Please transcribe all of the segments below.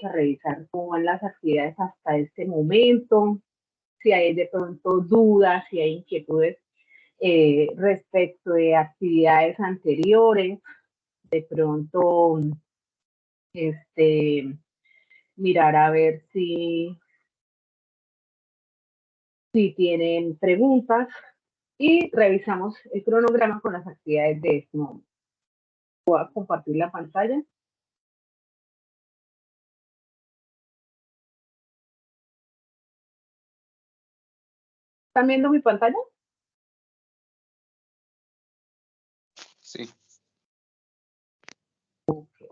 a revisar cómo van las actividades hasta este momento, si hay de pronto dudas, si hay inquietudes respecto de actividades anteriores, de pronto mirar a ver si tienen preguntas y revisamos el cronograma con las actividades de este momento. Voy a compartir la pantalla. ¿Están viendo mi pantalla? Sí. Okay.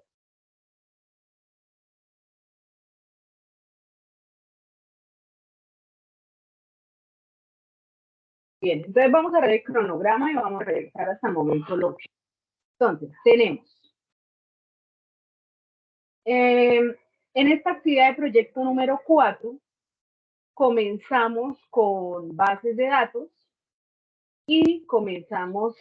Bien, entonces vamos a ver el cronograma y vamos a revisar hasta el momento lo que. Entonces, tenemos en esta actividad de proyecto número 4, comenzamos con bases de datos y comenzamos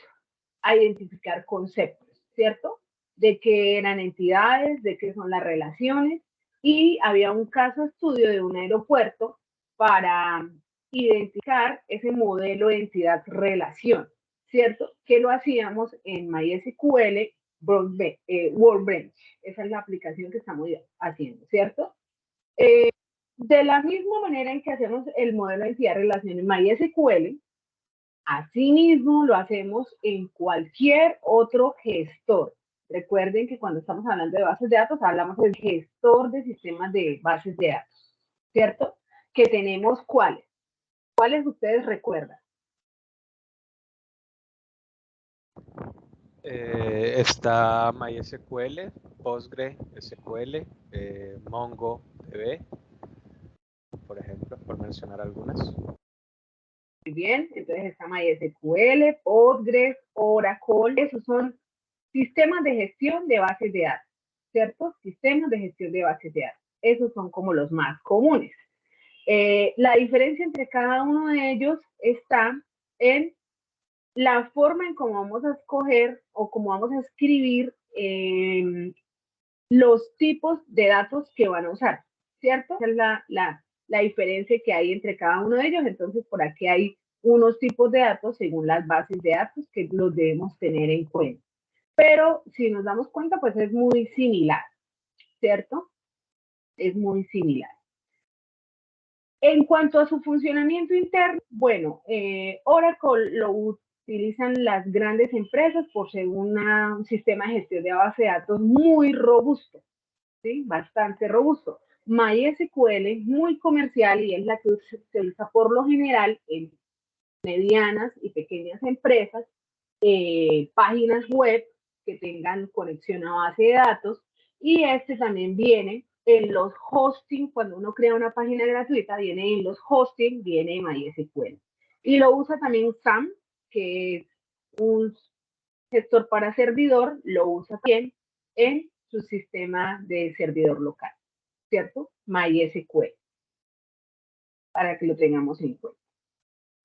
a identificar conceptos, ¿cierto? De qué eran entidades, de qué son las relaciones, y había un caso estudio de un aeropuerto para identificar ese modelo de entidad-relación, ¿cierto? Que lo hacíamos en MySQL Workbench. Esa es la aplicación que estamos haciendo, ¿cierto? De la misma manera en que hacemos el modelo de entidad-relación en MySQL, asimismo lo hacemos en cualquier otro gestor. Recuerden que cuando estamos hablando de bases de datos, hablamos del gestor de sistemas de bases de datos, ¿cierto? Que tenemos ¿cuáles? ¿Cuáles ustedes recuerdan? Está MySQL, PostgreSQL, MongoDB, por ejemplo, por mencionar algunas. Muy bien, entonces está MySQL, Postgres, Oracle, esos son sistemas de gestión de bases de datos, ¿cierto? Sistemas de gestión de bases de datos. Esos son como los más comunes. La diferencia entre cada uno de ellos está en la forma en cómo vamos a escoger o cómo vamos a escribir los tipos de datos que van a usar, ¿cierto? Esa es la diferencia que hay entre cada uno de ellos. Entonces, por aquí hay unos tipos de datos según las bases de datos que los debemos tener en cuenta. Pero si nos damos cuenta, pues es muy similar, ¿cierto? Es muy similar. En cuanto a su funcionamiento interno, bueno, Oracle lo utilizan las grandes empresas por ser un sistema de gestión de base de datos muy robusto, ¿sí? Bastante robusto. MySQL es muy comercial y es la que se usa por lo general en medianas y pequeñas empresas, páginas web que tengan conexión a base de datos, y este también viene en los hosting. Cuando uno crea una página gratuita, viene en los hosting, viene MySQL. Y lo usa también SAM, que es un gestor para servidor, lo usa también en su sistema de servidor local, ¿cierto? MySQL, para que lo tengamos en cuenta.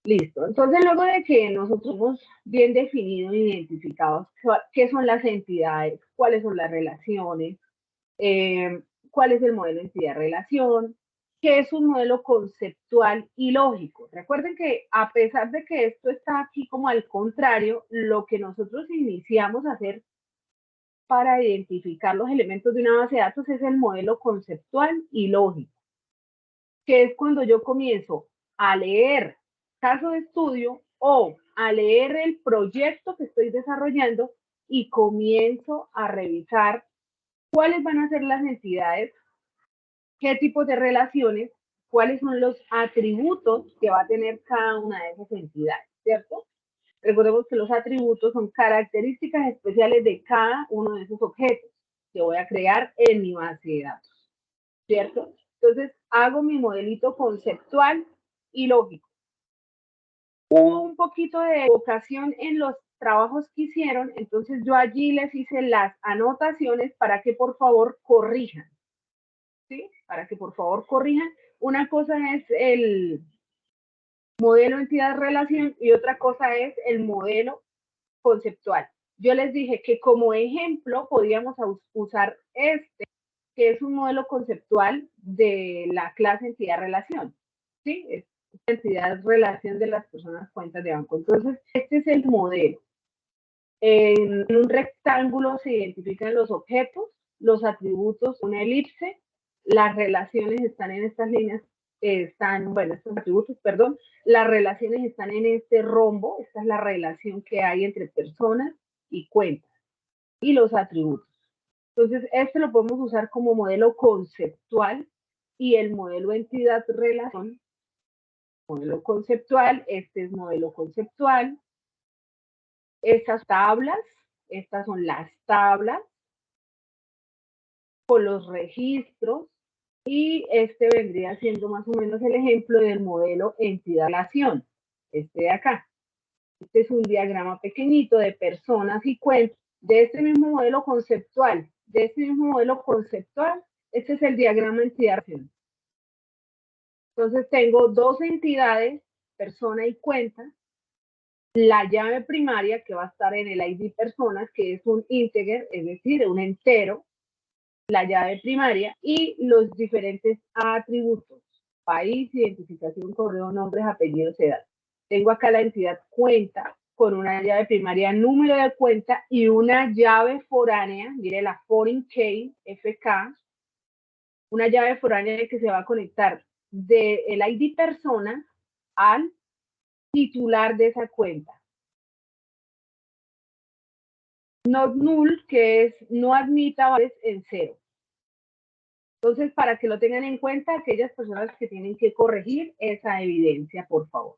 Listo. Entonces, luego de que nosotros hemos bien definido e identificados qué son las entidades, cuáles son las relaciones, cuál es el modelo de entidad-relación, qué es un modelo conceptual y lógico. Recuerden que a pesar de que esto está aquí como al contrario, lo que nosotros iniciamos a hacer para identificar los elementos de una base de datos es el modelo conceptual y lógico, que es cuando yo comienzo a leer caso de estudio o a leer el proyecto que estoy desarrollando y comienzo a revisar cuáles van a ser las entidades, qué tipos de relaciones, cuáles son los atributos que va a tener cada una de esas entidades, ¿cierto? Recordemos que los atributos son características especiales de cada uno de esos objetos que voy a crear en mi base de datos, ¿cierto? Entonces, hago mi modelito conceptual y lógico. Hubo un poquito de evocación en los trabajos que hicieron, entonces yo allí les hice las anotaciones para que por favor corrijan, ¿sí? Para que por favor corrijan. Una cosa es el modelo entidad-relación y otra cosa es el modelo conceptual. Yo les dije que como ejemplo podíamos usar este, que es un modelo conceptual de la clase entidad-relación, ¿sí? Es entidad-relación de las personas cuentas de banco. Entonces, este es el modelo. En un rectángulo se identifican los objetos, los atributos, una elipse, las relaciones están en estas líneas, estos atributos, perdón, las relaciones están en este rombo, esta es la relación que hay entre personas y cuentas, y los atributos. Entonces, este lo podemos usar como modelo conceptual y el modelo entidad-relación, modelo conceptual, este es modelo conceptual. Estas son las tablas con los registros y este vendría siendo más o menos el ejemplo del modelo entidad-relación, este de acá. Este es un diagrama pequeñito de personas y cuentas de este mismo modelo conceptual. Este es el diagrama entidad-relación. Entonces tengo dos entidades, persona y cuenta, la llave primaria que va a estar en el ID personas, que es un integer, es decir, un entero, la llave primaria, y los diferentes atributos, país, identificación, correo, nombres, apellidos, edad. Tengo acá la entidad cuenta con una llave primaria, número de cuenta y una llave foránea, mire la foreign key, FK, una llave foránea que se va a conectar del ID persona al titular de esa cuenta. Not null, que es no admita valores en cero. Entonces, para que lo tengan en cuenta aquellas personas que tienen que corregir esa evidencia, por favor.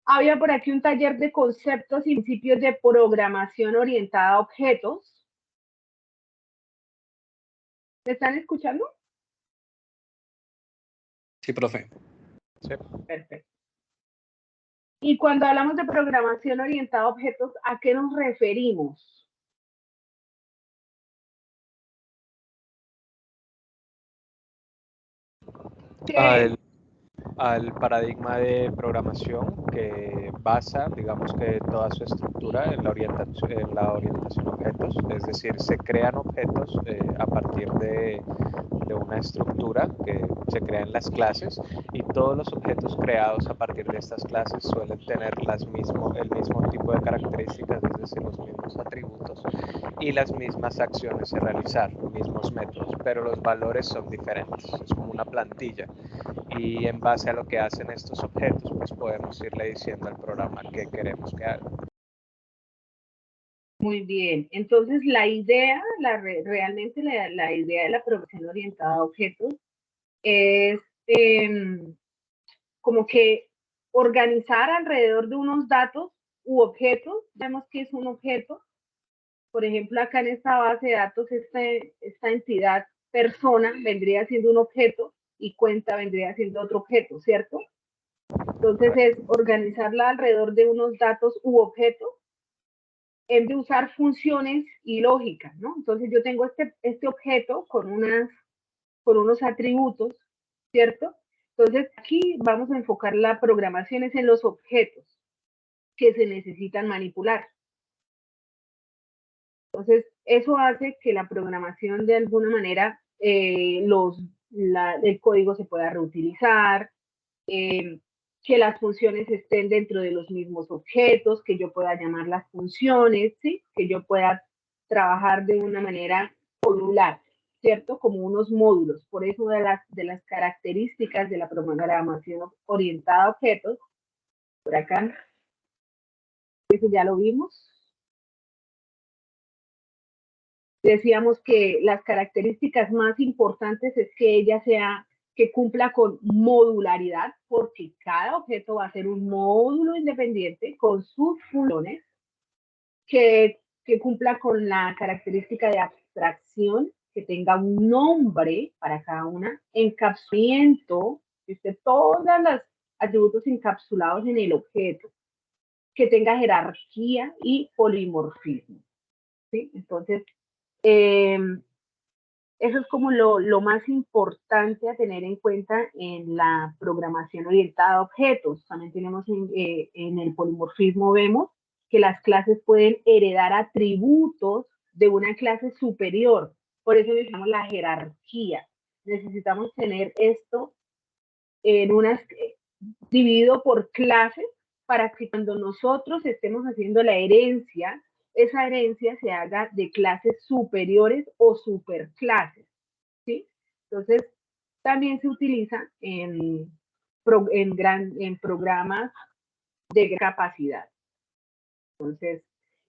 Había por aquí un taller de conceptos y principios de programación orientada a objetos. ¿Me están escuchando? Sí, profe. Sí. Perfecto. Y cuando hablamos de programación orientada a objetos, ¿a qué nos referimos? Al paradigma de programación que basa, digamos que toda su estructura en la orientación a objetos, es decir, se crean objetos a partir de una estructura que se crea en las clases y todos los objetos creados a partir de estas clases suelen tener el mismo tipo de características, es decir, los mismos atributos y las mismas acciones a realizar, mismos métodos, pero los valores son diferentes, es como una plantilla. Y en base a lo que hacen estos objetos, pues podemos irle diciendo al programa qué queremos que haga. Muy bien, entonces la idea, realmente la idea de la programación orientada a objetos es como que organizar alrededor de unos datos u objetos. Vemos que es un objeto. Por ejemplo, acá en esta base de datos, esta entidad persona vendría siendo un objeto y cuenta vendría siendo otro objeto, ¿cierto? Entonces es organizarla alrededor de unos datos u objetos en de usar funciones y lógica, ¿no? Entonces yo tengo este objeto con unos atributos, ¿cierto? Entonces aquí vamos a enfocar la programación en los objetos que se necesitan manipular. Entonces eso hace que la programación de alguna manera, el código se pueda reutilizar, que las funciones estén dentro de los mismos objetos, que yo pueda llamar las funciones, ¿sí? Que yo pueda trabajar de una manera modular, ¿cierto? Como unos módulos. Por eso de las características de la programación orientada a objetos, por acá, eso ya lo vimos. Decíamos que las características más importantes es que ella que cumpla con modularidad, porque cada objeto va a ser un módulo independiente con sus funciones, que cumpla con la característica de abstracción, que tenga un nombre para cada una, encapsulamiento, que esté todos los atributos encapsulados en el objeto, que tenga jerarquía y polimorfismo, ¿sí? Entonces, eso es como lo más importante a tener en cuenta en la programación orientada a objetos. También tenemos en el polimorfismo, vemos que las clases pueden heredar atributos de una clase superior. Por eso necesitamos la jerarquía. Necesitamos tener esto en unas, dividido por clases para que cuando nosotros estemos haciendo la herencia, esa herencia se haga de clases superiores o superclases, ¿sí? Entonces, también se utiliza en programas de capacidad. Entonces,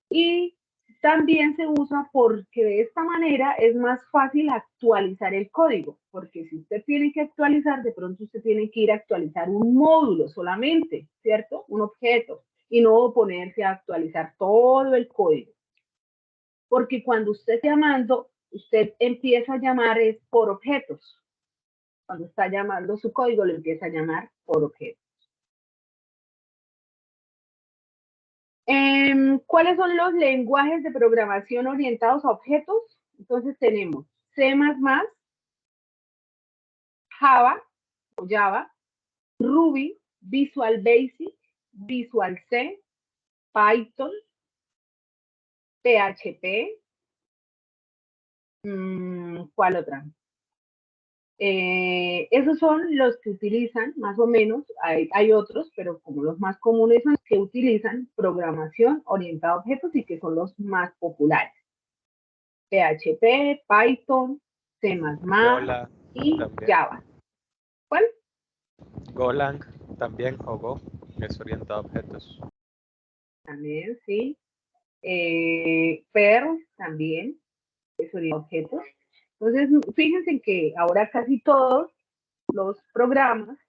y también se usa porque de esta manera es más fácil actualizar el código, porque si usted tiene que actualizar, de pronto usted tiene que ir a actualizar un módulo solamente, ¿cierto? Un objeto, y no ponerse a actualizar todo el código. Porque cuando usted está llamando, usted empieza a llamar es por objetos. Cuando está llamando su código, lo empieza a llamar por objetos. ¿Cuáles son los lenguajes de programación orientados a objetos? Entonces tenemos C++, Java, Ruby, Visual Basic, Visual C, Python, PHP, ¿cuál otra? Esos son los que utilizan, más o menos, hay otros, pero como los más comunes son los que utilizan programación orientada a objetos y que son los más populares. PHP, Python, C++ Golang y también. Java. ¿Cuál? Golang también, o Go, es orientado a objetos. También, sí. Perl también es orientado a objetos. Entonces, fíjense que ahora casi todos los programas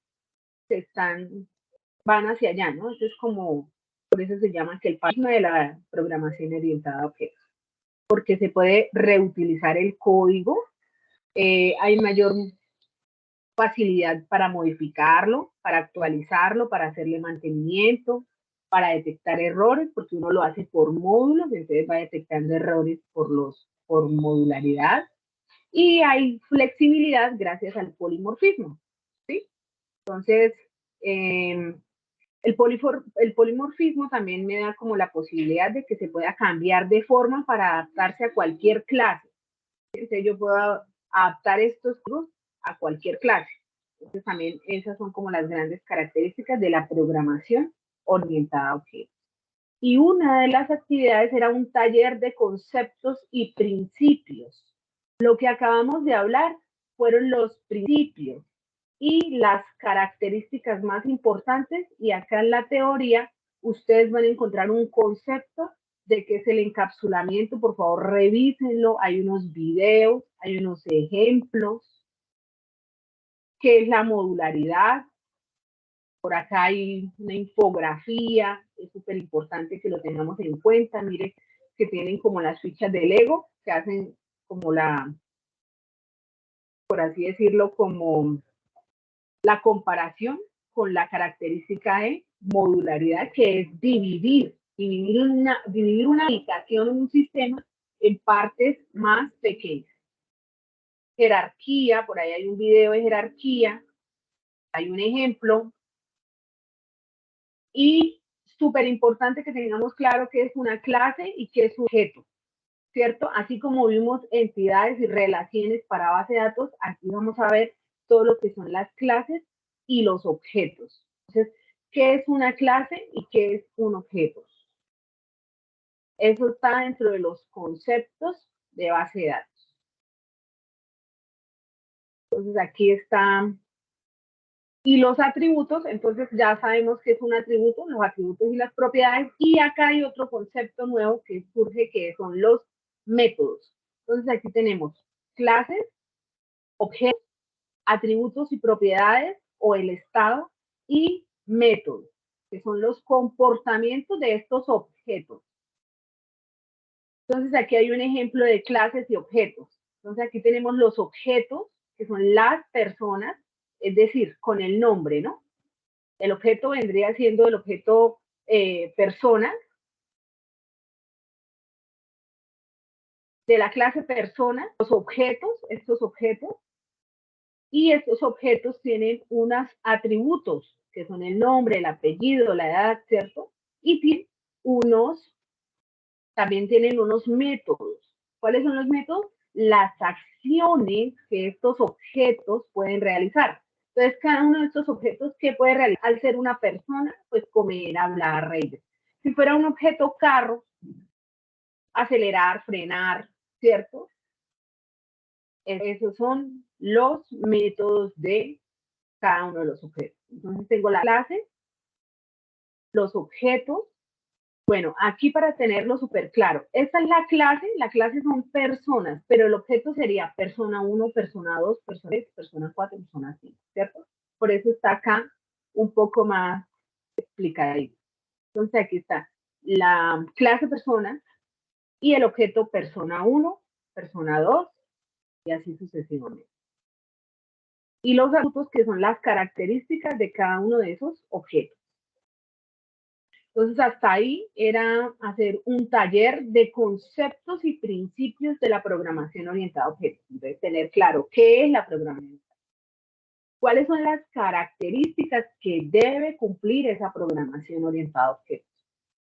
van hacia allá, ¿no? Eso es como, por eso se llama que el paradigma de la programación orientada a objetos, porque se puede reutilizar el código, hay mayor facilidad para modificarlo, para actualizarlo, para hacerle mantenimiento, para detectar errores, porque uno lo hace por módulos, entonces va detectando errores por modularidad, y hay flexibilidad gracias al polimorfismo, ¿sí? Entonces, el polimorfismo también me da como la posibilidad de que se pueda cambiar de forma para adaptarse a cualquier clase. Entonces yo puedo adaptar estos grupos a cualquier clase. Entonces también esas son como las grandes características de la programación orientada a objetos. Y una de las actividades era un taller de conceptos y principios. Lo que acabamos de hablar fueron los principios y las características más importantes, y acá en la teoría ustedes van a encontrar un concepto de qué es el encapsulamiento. Por favor, revísenlo, hay unos videos, hay unos ejemplos, qué es la modularidad. Por acá hay una infografía, es súper importante que lo tengamos en cuenta. Mire que tienen como las fichas de Lego, que hacen como por así decirlo, como la comparación con la característica de modularidad, que es dividir una aplicación en un sistema en partes más pequeñas. Jerarquía, por ahí hay un video de jerarquía, hay un ejemplo, y súper importante que tengamos claro qué es una clase y qué es un objeto, ¿cierto? Así como vimos entidades y relaciones para base de datos, aquí vamos a ver todo lo que son las clases y los objetos. Entonces, ¿qué es una clase y qué es un objeto? Eso está dentro de los conceptos de base de datos. Entonces, aquí están. Y los atributos, entonces ya sabemos qué es un atributo, los atributos y las propiedades. Y acá hay otro concepto nuevo que surge, que son los métodos. Entonces, aquí tenemos clases, objetos, atributos y propiedades o el estado, y métodos, que son los comportamientos de estos objetos. Entonces aquí hay un ejemplo de clases y objetos. Entonces aquí tenemos los objetos, que son las personas, es decir, con el nombre, ¿no? El objeto vendría siendo el objeto persona, de la clase persona, los objetos, estos objetos, y estos objetos tienen unos atributos, que son el nombre, el apellido, la edad, ¿cierto? Y también tienen unos métodos. ¿Cuáles son los métodos? Las acciones que estos objetos pueden realizar. Entonces, cada uno de estos objetos, ¿qué puede realizar? Al ser una persona, pues comer, hablar, reír. Si fuera un objeto carro, acelerar, frenar, ¿cierto? Esos son los métodos de cada uno de los objetos. Entonces tengo la clase, los objetos. Bueno, aquí para tenerlo súper claro, esta es la clase son personas, pero el objeto sería persona 1, persona 2, persona 3, persona 4, persona 5, ¿cierto? Por eso está acá un poco más explicadito. Entonces aquí está la clase persona y el objeto persona 1, persona 2 y así sucesivamente. Y los atributos que son las características de cada uno de esos objetos. Entonces, hasta ahí era hacer un taller de conceptos y principios de la programación orientada a objetos. Entonces, tener claro qué es la programación. ¿Cuáles son las características que debe cumplir esa programación orientada a objetos?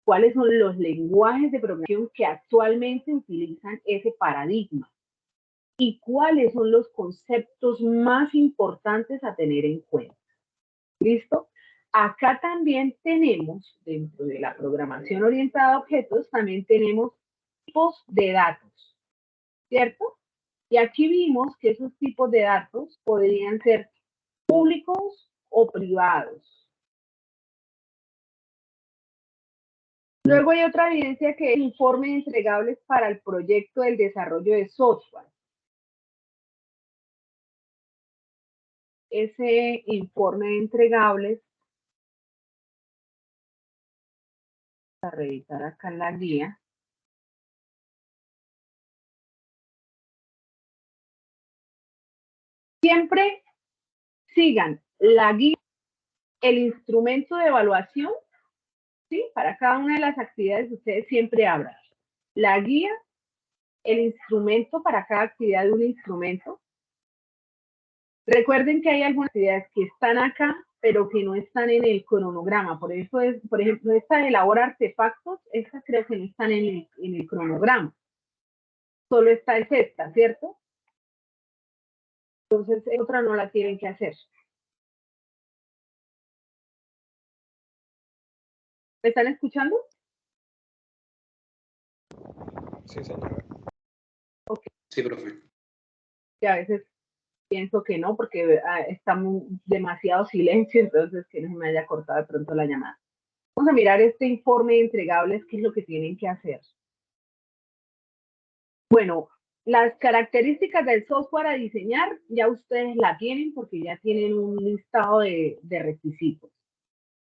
¿Cuáles son los lenguajes de programación que actualmente utilizan ese paradigma? ¿Y cuáles son los conceptos más importantes a tener en cuenta? ¿Listo? Acá también tenemos, dentro de la programación orientada a objetos, también tenemos tipos de datos, ¿cierto? Y aquí vimos que esos tipos de datos podrían ser públicos o privados. Luego hay otra evidencia que es informe de entregables para el proyecto del desarrollo de software. Ese informe de entregables, a revisar acá en la guía, siempre sigan la guía, el instrumento de evaluación, ¿sí? Para cada una de las actividades ustedes siempre abran la guía, el instrumento para cada actividad de un instrumento. Recuerden que hay algunas actividades que están acá, pero que no están en el cronograma. Por ejemplo, esta de elabora artefactos, esta creo que no están en el cronograma. Solo está esta, ¿cierto? Entonces, otra no la tienen que hacer. ¿Me están escuchando? Sí, señora. Okay. Sí, profe. Que a veces pienso que no, porque está demasiado silencio, entonces que no se me haya cortado de pronto la llamada. Vamos a mirar este informe de entregables, qué es lo que tienen que hacer. Bueno, las características del software a diseñar ya ustedes la tienen porque ya tienen un listado de requisitos.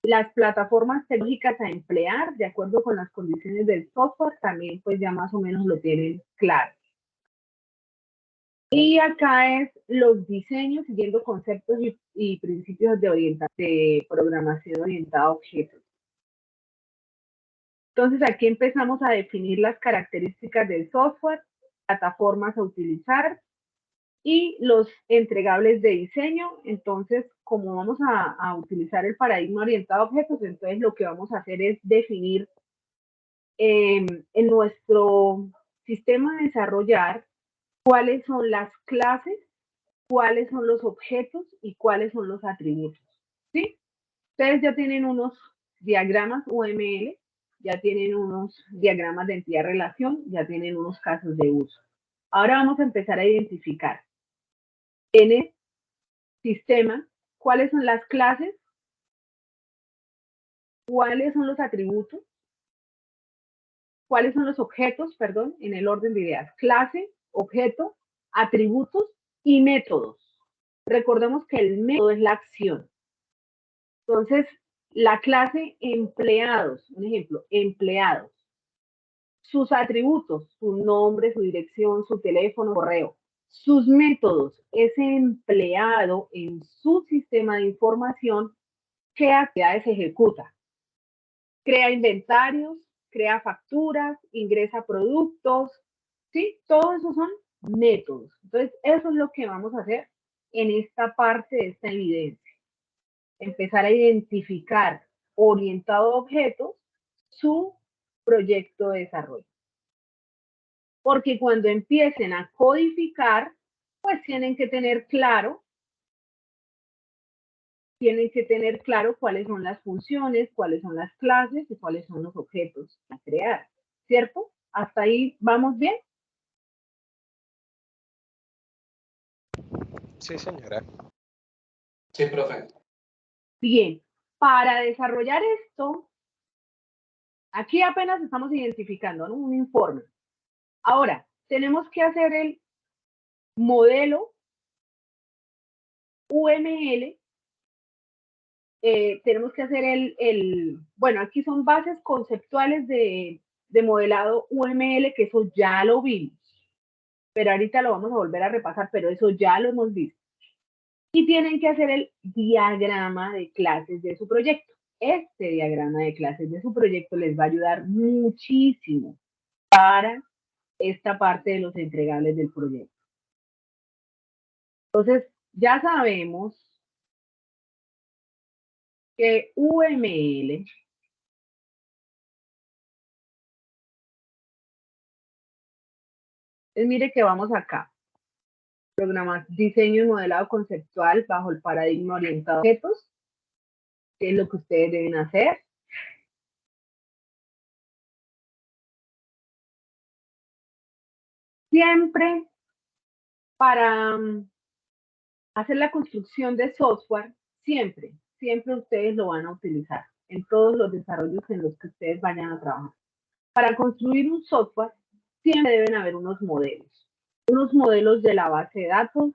Las plataformas tecnológicas a emplear de acuerdo con las condiciones del software también pues ya más o menos lo tienen claro. Y acá es los diseños siguiendo conceptos y principios de programación orientada a objetos. Entonces aquí empezamos a definir las características del software, plataformas a utilizar y los entregables de diseño. Entonces, como vamos a utilizar el paradigma orientado a objetos, entonces lo que vamos a hacer es definir en nuestro sistema de desarrollar cuáles son las clases, cuáles son los objetos y cuáles son los atributos, ¿sí? Ustedes ya tienen unos diagramas UML, ya tienen unos diagramas de entidad-relación, ya tienen unos casos de uso. Ahora vamos a empezar a identificar en el sistema cuáles son las clases, cuáles son los atributos, cuáles son los objetos, perdón, en el orden de ideas, clase, objeto, atributos y métodos. Recordemos que el método es la acción. Entonces, la clase empleados, un ejemplo, empleados. Sus atributos, su nombre, su dirección, su teléfono, correo. Sus métodos, ese empleado en su sistema de información, ¿qué actividades ejecuta? Crea inventarios, crea facturas, ingresa productos, ¿sí? Todos esos son métodos. Entonces, eso es lo que vamos a hacer en esta parte de esta evidencia. Empezar a identificar, orientado a objetos, su proyecto de desarrollo. porque cuando empiecen a codificar, pues tienen que tener claro cuáles son las funciones, cuáles son las clases y cuáles son los objetos a crear, ¿cierto? ¿Hasta ahí vamos bien? Sí, señora. Sí, profe. Bien, para desarrollar esto, aquí apenas estamos identificando, ¿no?, un informe. Ahora, tenemos que hacer el modelo UML, tenemos que hacer bueno, aquí son bases conceptuales de modelado UML, que eso ya lo vimos, pero ahorita lo vamos a volver a repasar, pero eso ya lo hemos visto. Y tienen que hacer el diagrama de clases de su proyecto. Este diagrama de clases de su proyecto les va a ayudar muchísimo para esta parte de los entregables del proyecto. Entonces, ya sabemos que UML mire que vamos acá. Programas, diseño y modelado conceptual bajo el paradigma orientado a objetos. ¿Qué es lo que ustedes deben hacer? Siempre para hacer la construcción de software, siempre ustedes lo van a utilizar en todos los desarrollos en los que ustedes vayan a trabajar. Para construir un software, siempre deben haber unos modelos de la base de datos,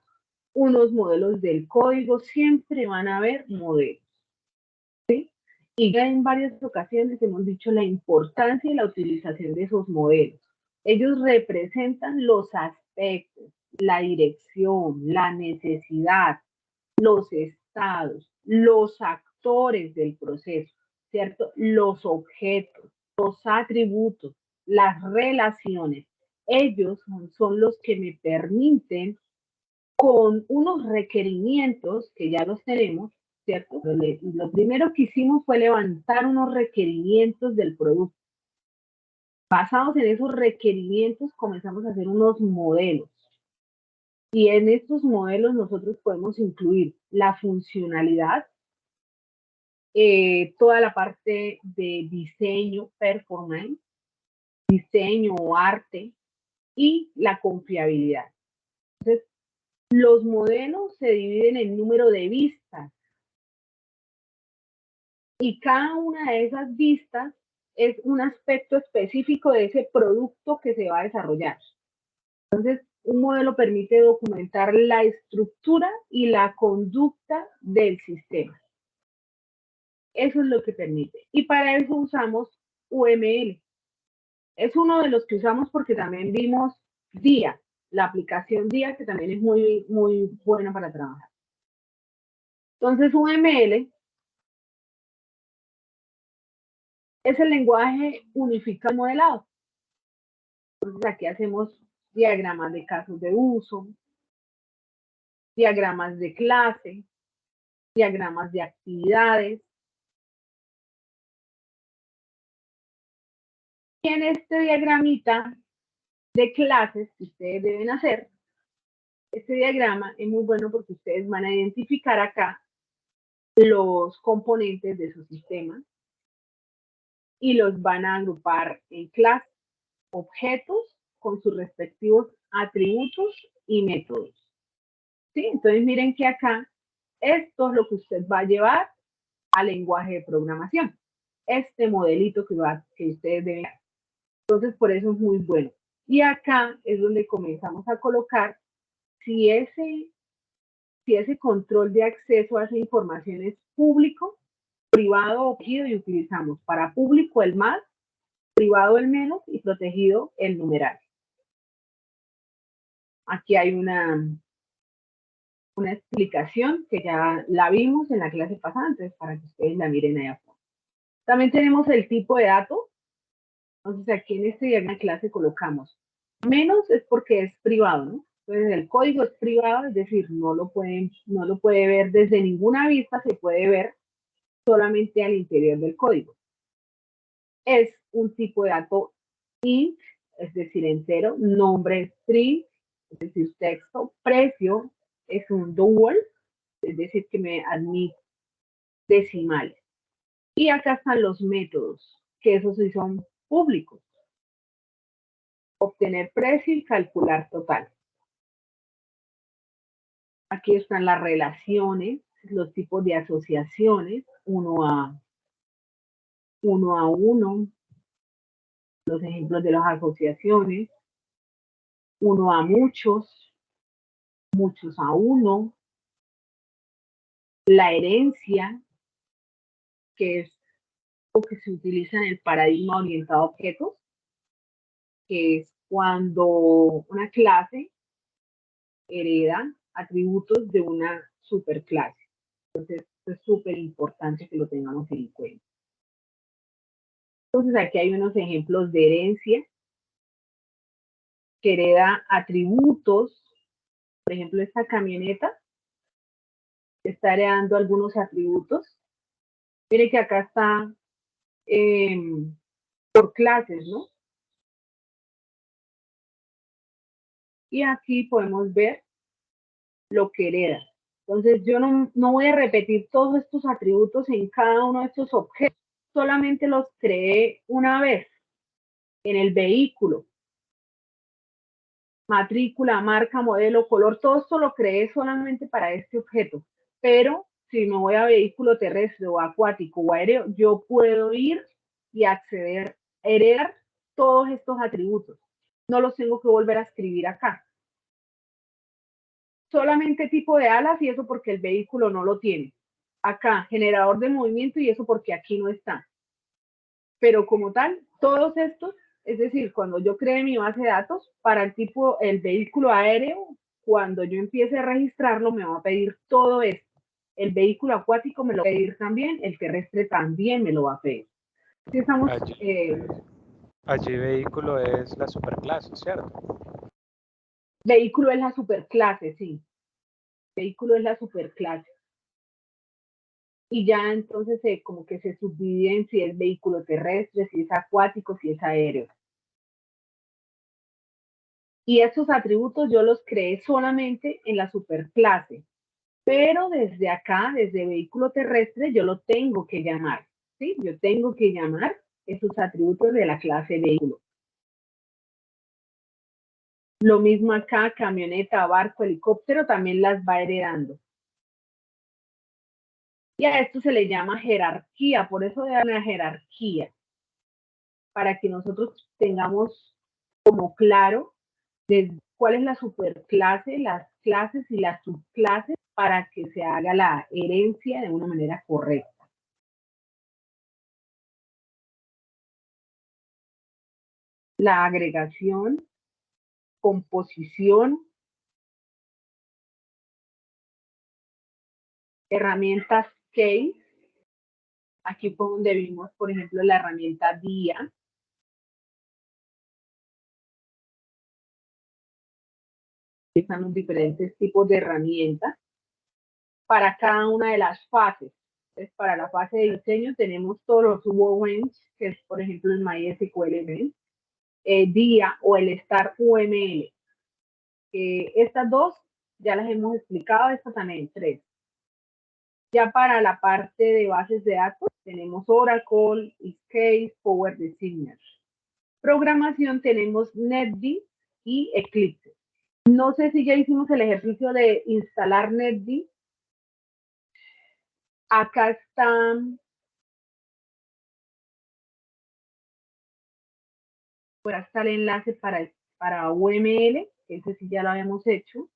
unos modelos del código, siempre van a haber modelos, ¿sí? Y ya en varias ocasiones hemos dicho la importancia de la utilización de esos modelos. Ellos representan los aspectos, la dirección, la necesidad, los estados, los actores del proceso, ¿cierto? Los objetos, los atributos, las relaciones. Ellos son los que me permiten, con unos requerimientos que ya los tenemos, ¿cierto? Lo primero que hicimos fue levantar unos requerimientos del producto. Basados en esos requerimientos, comenzamos a hacer unos modelos. Y en estos modelos nosotros podemos incluir la funcionalidad, toda la parte de diseño, performance, diseño o arte y la confiabilidad. Entonces, los modelos se dividen en número de vistas y cada una de esas vistas es un aspecto específico de ese producto que se va a desarrollar. Entonces, un modelo permite documentar la estructura y la conducta del sistema. Eso es lo que permite. Y para eso usamos UML. Es uno de los que usamos porque también vimos DIA, la aplicación DIA, que también es muy, muy buena para trabajar. Entonces, UML es el lenguaje unificado modelado. Entonces, aquí hacemos diagramas de casos de uso, diagramas de clase, diagramas de actividades. Y en este diagramita de clases que ustedes deben hacer, este diagrama es muy bueno porque ustedes van a identificar acá los componentes de su sistema y los van a agrupar en clases, objetos con sus respectivos atributos y métodos. ¿Sí? Entonces miren que acá esto es lo que usted va a llevar al lenguaje de programación. Este modelito que ustedes deben. Entonces por eso es muy bueno. Y acá es donde comenzamos a colocar si ese control de acceso a esa información es público, privado o protegido, y utilizamos para público el más, privado el menos y protegido el numeral. Aquí hay una explicación que ya la vimos en la clase pasada, entonces para que ustedes la miren ahí afuera. También tenemos el tipo de dato. Entonces aquí en este diagrama de clase colocamos menos, es porque es privado, ¿no? Entonces el código es privado, es decir, no lo puede ver desde ninguna vista, se puede ver solamente al interior del código. Es un tipo de dato int, es decir, entero, nombre string, es decir, texto, precio es un dual, es decir, que me admite decimales. Y acá están los métodos, que esos sí son públicos. Obtener precio y calcular total. Aquí están las relaciones, los tipos de asociaciones, uno a uno, los ejemplos de las asociaciones, uno a muchos, muchos a uno, la herencia, que es lo que se utiliza en el paradigma orientado a objetos, que es cuando una clase hereda atributos de una superclase. Entonces, es súper importante que lo tengamos en cuenta. Entonces, aquí hay unos ejemplos de herencia que hereda atributos. Por ejemplo, esta camioneta está heredando algunos atributos. Mire que acá está por clases, ¿no? Y aquí podemos ver lo que hereda. Entonces, yo no voy a repetir todos estos atributos en cada uno de estos objetos. Solamente los creé una vez en el vehículo. Matrícula, marca, modelo, color, todo esto lo creé solamente para este objeto. Pero si me voy a vehículo terrestre o acuático o aéreo, yo puedo ir y acceder, heredar todos estos atributos. No los tengo que volver a escribir acá. Solamente tipo de alas y eso porque el vehículo no lo tiene. Acá, generador de movimiento y eso porque aquí no está. Pero como tal, todos estos, es decir, cuando yo cree mi base de datos, para el tipo, el vehículo aéreo, cuando yo empiece a registrarlo, me va a pedir todo esto. El vehículo acuático me lo va a pedir también, el terrestre también me lo va a pedir. Si estamos, allí vehículo es la superclase, ¿cierto? Vehículo es la superclase, sí. Vehículo es la superclase. Y ya entonces como que se subdividen si es vehículo terrestre, si es acuático, si es aéreo. Y estos atributos yo los creé solamente en la superclase, pero desde acá, desde vehículo terrestre, yo lo tengo que llamar, ¿sí? Yo tengo que llamar esos atributos de la clase vehículo. Lo mismo acá, camioneta, barco, helicóptero, también las va heredando. Y a esto se le llama jerarquía, por eso de una jerarquía, para que nosotros tengamos como claro de cuál es la superclase, las clases y las subclases para que se haga la herencia de una manera correcta. La agregación, composición, herramientas case. Aquí fue donde vimos, por ejemplo, la herramienta DIA. Están los diferentes tipos de herramientas para cada una de las fases. Entonces, para la fase de diseño tenemos todos los UOMs, que es, por ejemplo, el MySQL, DIA o el Star UML. Estas dos ya las hemos explicado, estas también, 3. Ya para la parte de bases de datos tenemos Oracle, Escape, Power Designer. Programación tenemos NetBeans y Eclipse. No sé si ya hicimos el ejercicio de instalar NetBeans. Acá están, por acá está el enlace para UML, ese sí ya lo habíamos hecho.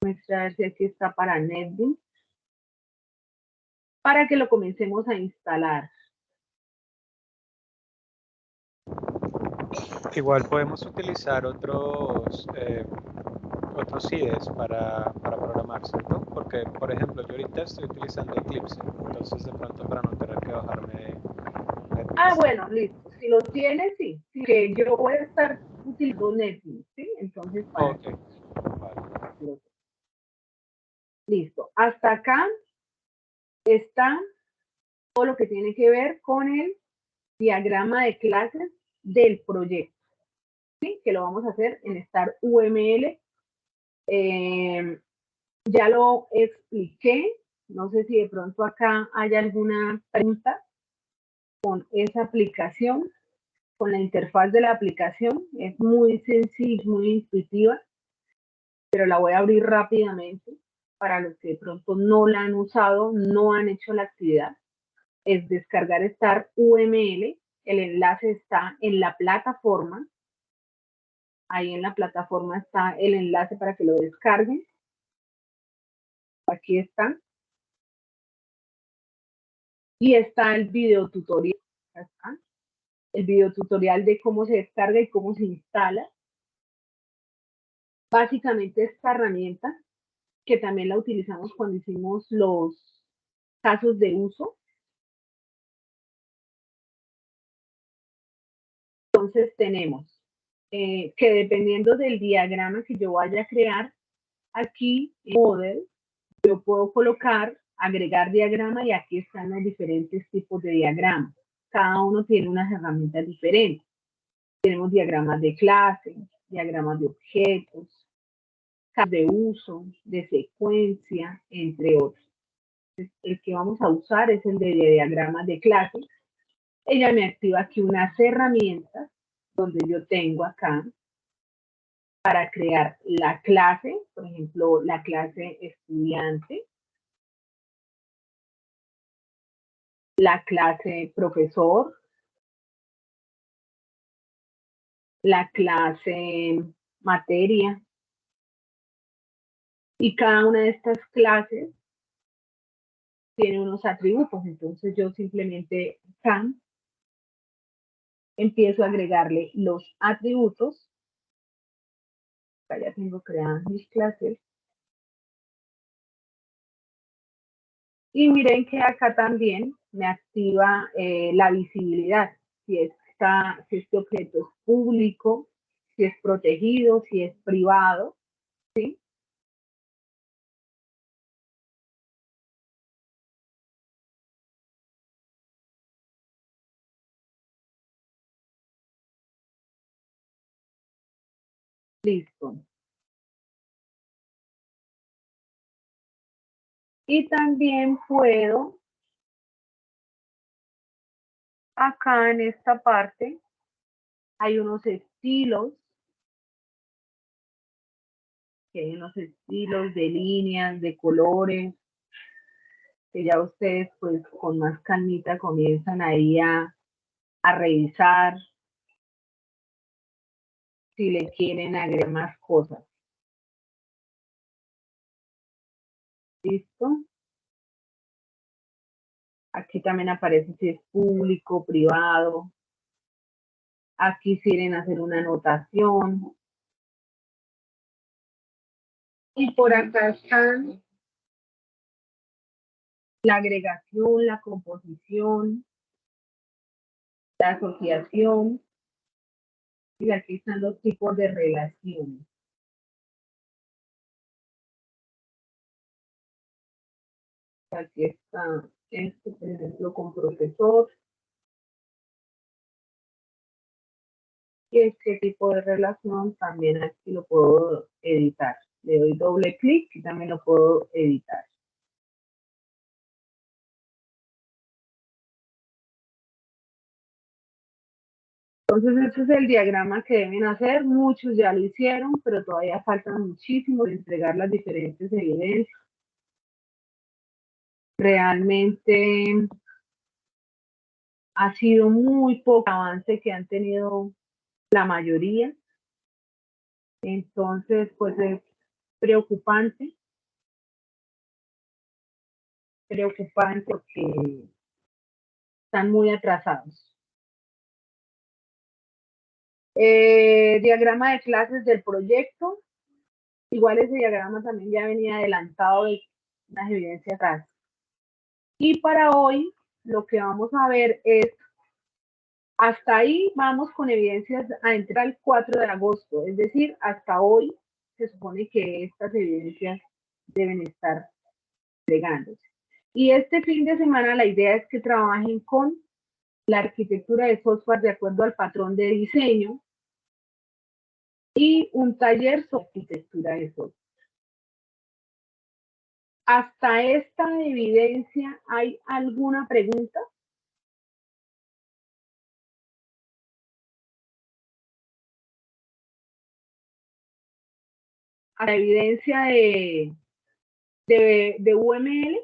Vamos a ver si aquí está para NetBeans, para que lo comencemos a instalar. Igual podemos utilizar otros IDEs para programar, ¿cierto? Porque, por ejemplo, yo ahorita estoy utilizando Eclipse, entonces de pronto para no tener que bajarme bueno, listo. Si lo tienes, sí. Que yo voy a estar utilizando NetBeans, ¿sí? Entonces, para okay. Vale. Listo. Hasta acá está todo lo que tiene que ver con el diagrama de clases del proyecto. ¿sí? Que lo vamos a hacer en Star UML. Ya lo expliqué, no sé si de pronto acá hay alguna pregunta con esa aplicación, con la interfaz de la aplicación. Es muy sencilla, muy intuitiva, pero la voy a abrir rápidamente para los que de pronto no la han usado, no han hecho la actividad. Es descargar Star UML. El enlace está en la plataforma. Ahí en la plataforma está el enlace para que lo descarguen. Aquí está. Y está el video tutorial. Está el video tutorial de cómo se descarga y cómo se instala. Básicamente esta herramienta, que también la utilizamos cuando hicimos los casos de uso. Entonces tenemos que dependiendo del diagrama que yo vaya a crear, aquí en Model, yo puedo colocar, agregar diagrama y aquí están los diferentes tipos de diagramas. Cada uno tiene unas herramientas diferentes. Tenemos diagramas de clase, diagramas de objetos, de uso, de secuencia, entre otros. El que vamos a usar es el de diagramas de clase. Ella me activa aquí unas herramientas donde yo tengo acá para crear la clase, por ejemplo, la clase estudiante, la clase profesor, la clase materia, y cada una de estas clases tiene unos atributos. Entonces yo simplemente acá empiezo a agregarle los atributos. Acá ya tengo creadas mis clases. Y miren que acá también me activa la visibilidad. Si este objeto es público, si es protegido, si es privado, ¿sí? Listo. Y también puedo, acá en esta parte, hay unos estilos, que hay unos estilos de líneas, de colores, que ya ustedes pues con más calmita comienzan ahí a revisar si le quieren agregar más cosas. ¿Listo? Aquí también aparece si es público, privado. Aquí si quieren hacer una anotación. Y por acá están la agregación, la composición, la asociación. Y aquí están los tipos de relaciones. Aquí está este, por ejemplo, con profesor. Y este tipo de relación también aquí lo puedo editar. Le doy doble clic y también lo puedo editar. Entonces, ese es el diagrama que deben hacer. Muchos ya lo hicieron, pero todavía faltan muchísimo de entregar las diferentes evidencias. Realmente ha sido muy poco avance que han tenido la mayoría. Entonces, pues es preocupante porque están muy atrasados. Diagrama de clases del proyecto. Igual ese diagrama también ya venía adelantado de unas evidencias atrás. Y para hoy lo que vamos a ver es, hasta ahí vamos con evidencias a entrar al 4 de agosto, es decir, hasta hoy se supone que estas evidencias deben estar entregándose. Y este fin de semana la idea es que trabajen con la arquitectura de software de acuerdo al patrón de diseño, y un taller sobre arquitectura de software. ¿Hasta esta evidencia hay alguna pregunta? ¿A la evidencia de UML?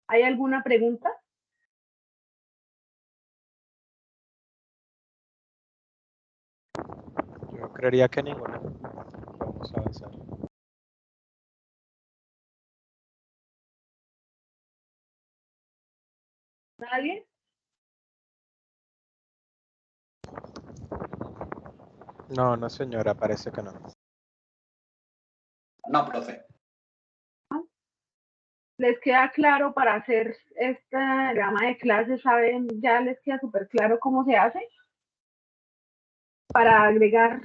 ¿Hay alguna pregunta? Yo creería que ninguna. Vamos a avanzar. ¿Nadie? No, no señora, parece que no. No, profe. ¿Les queda claro para hacer esta gama de clases? ¿Saben? ¿Ya les queda súper claro cómo se hace? Para agregar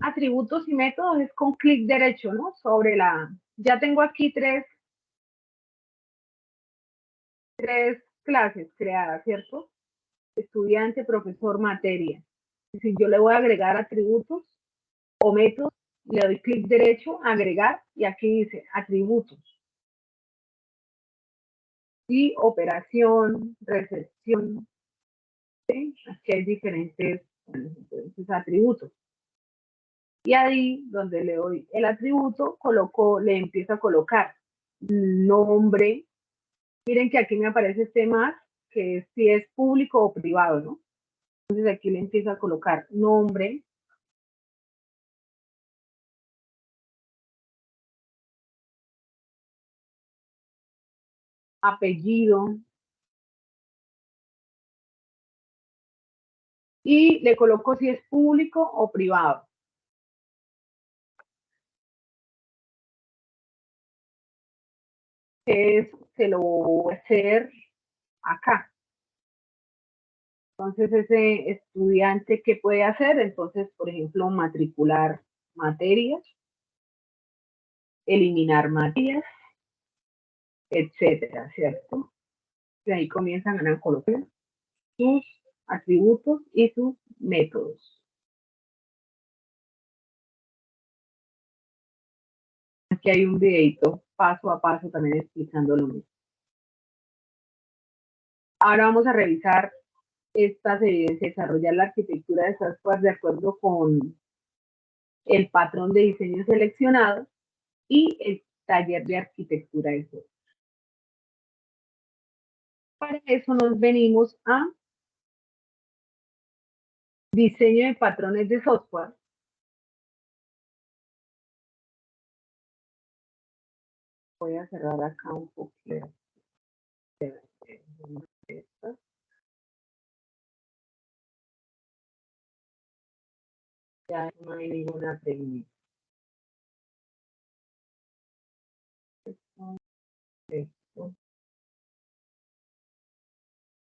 atributos y métodos es con clic derecho, ¿no? Sobre ya tengo aquí tres clases creadas, ¿cierto? Estudiante, profesor, materia. Si yo le voy a agregar atributos o métodos, le doy clic derecho, agregar, y aquí dice atributos. Y operación, recepción. ¿Sí? Aquí hay diferentes atributos. Y ahí donde le doy el atributo, le empiezo a colocar nombre. Miren que aquí me aparece este más, que es si es público o privado, ¿no? Entonces aquí le empiezo a colocar nombre, apellido, y le coloco si es público o privado. Se lo voy a hacer acá. Entonces, ese estudiante, ¿qué puede hacer? Entonces, por ejemplo, matricular materias, eliminar materias, etcétera, ¿cierto? Y ahí comienzan a colocar sus atributos y sus métodos. Aquí hay un videito paso a paso también explicando lo mismo. Ahora vamos a revisar estas evidencias, desarrollar la arquitectura de software de acuerdo con el patrón de diseño seleccionado y el taller de arquitectura de software. Para eso nos venimos a diseño de patrones de software. Voy a cerrar acá un poquito. Ya no hay ninguna pregunta.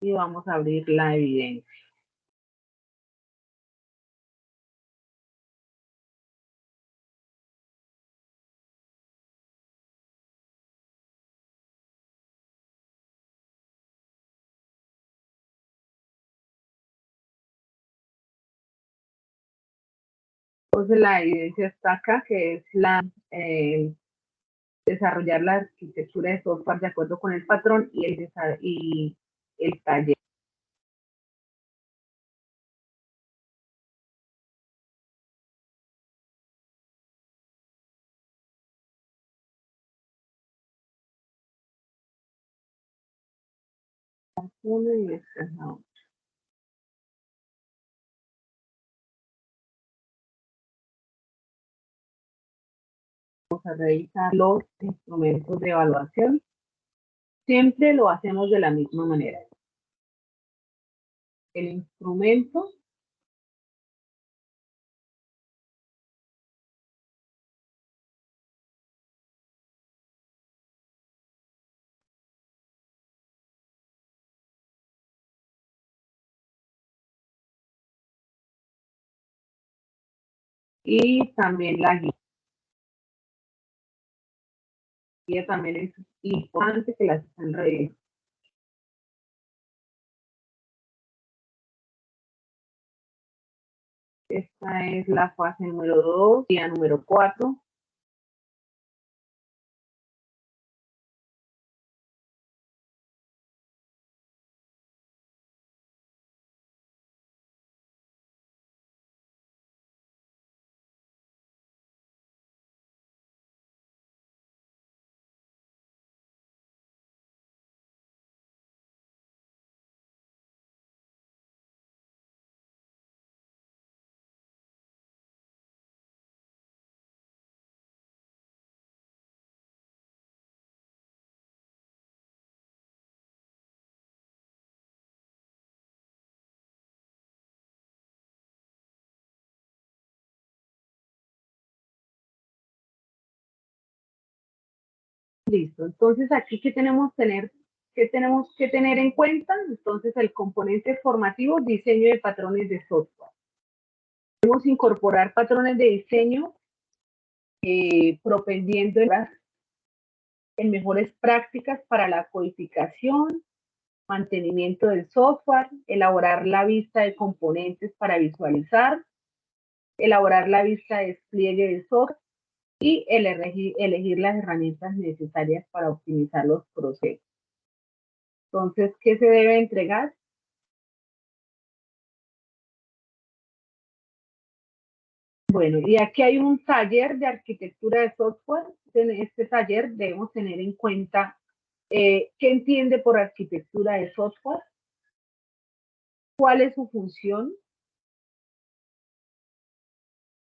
Y vamos a abrir la evidencia. Entonces la evidencia está acá, que es desarrollar la arquitectura de software de acuerdo con el patrón y el taller. Uno y esta es la otra. Vamos a revisar los instrumentos de evaluación. Siempre lo hacemos de la misma manera. El instrumento y también la guía. La guía también es importante que las estén revisando. Esta es la fase número 2, día número 4. Listo. Entonces, aquí, ¿qué tenemos que tener en cuenta? Entonces, el componente formativo, diseño de patrones de software. Podemos incorporar patrones de diseño propendiendo en mejores prácticas para la codificación, mantenimiento del software, elaborar la vista de componentes para visualizar, elaborar la vista de despliegue del software y elegir las herramientas necesarias para optimizar los procesos. Entonces, ¿qué se debe entregar? Bueno, y aquí hay un taller de arquitectura de software. En este taller debemos tener en cuenta qué entiende por arquitectura de software, cuál es su función,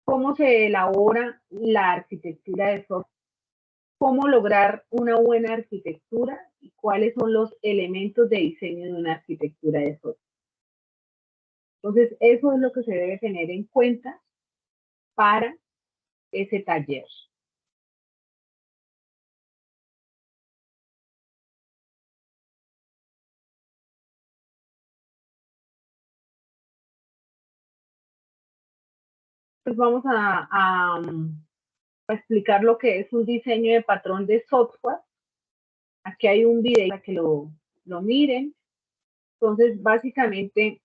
cómo se elabora la arquitectura de software, cómo lograr una buena arquitectura y cuáles son los elementos de diseño de una arquitectura de software. Entonces, eso es lo que se debe tener en cuenta para ese taller. Pues vamos a explicar lo que es un diseño de patrón de software. Aquí hay un video para que lo miren. Entonces, básicamente,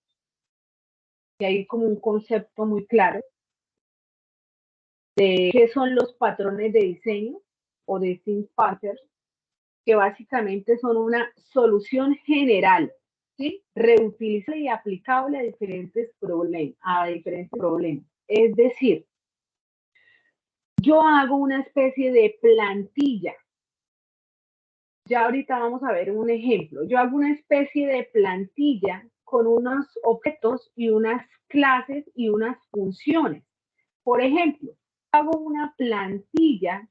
hay como un concepto muy claro de qué son los patrones de diseño o de theme patterns, que básicamente son una solución general, ¿sí? Reutilizable y aplicable a diferentes problemas. Es decir, yo hago una especie de plantilla. Ya ahorita vamos a ver un ejemplo. Yo hago una especie de plantilla con unos objetos y unas clases y unas funciones. Por ejemplo, hago una plantilla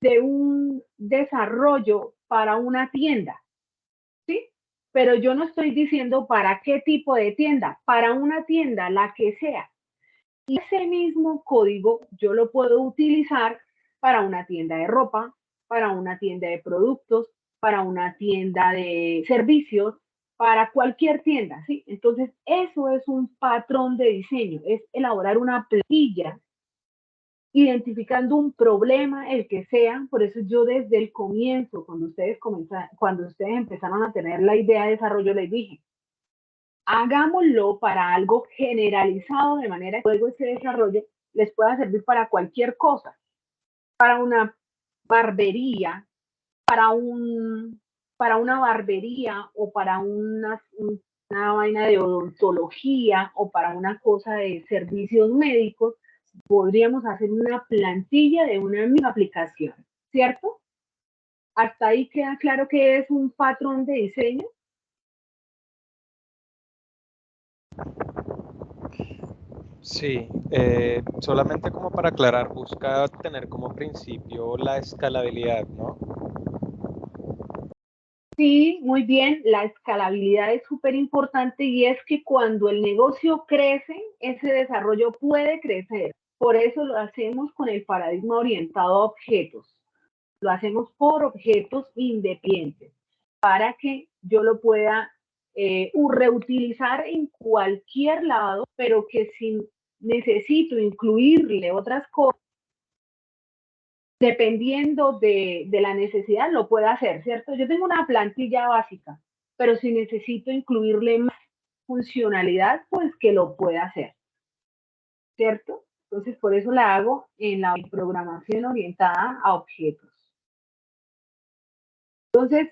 de un desarrollo para una tienda, ¿sí? Pero yo no estoy diciendo para qué tipo de tienda, para una tienda, la que sea. Y ese mismo código yo lo puedo utilizar para una tienda de ropa, para una tienda de productos, para una tienda de servicios, para cualquier tienda, ¿sí? Entonces, eso es un patrón de diseño, es elaborar una plantilla identificando un problema, el que sea. Por eso yo desde el comienzo, cuando ustedes empezaron a tener la idea de desarrollo, les dije, hagámoslo para algo generalizado, de manera que luego ese desarrollo les pueda servir para cualquier cosa, para una barbería, para una barbería o para una vaina de odontología o para una cosa de servicios médicos. Podríamos hacer una plantilla de una misma aplicación, ¿cierto? Hasta ahí queda claro que es un patrón de diseño. Sí, solamente como para aclarar, busca tener como principio la escalabilidad, ¿no? Sí, muy bien, la escalabilidad es súper importante y es que cuando el negocio crece, ese desarrollo puede crecer. Por eso lo hacemos con el paradigma orientado a objetos. Lo hacemos por objetos independientes para que yo lo pueda reutilizar en cualquier lado, pero que si necesito incluirle otras cosas, dependiendo de la necesidad, lo pueda hacer, ¿cierto? Yo tengo una plantilla básica, pero si necesito incluirle más funcionalidad, pues que lo pueda hacer. ¿cierto? Entonces, por eso la hago en la programación orientada a objetos. Entonces,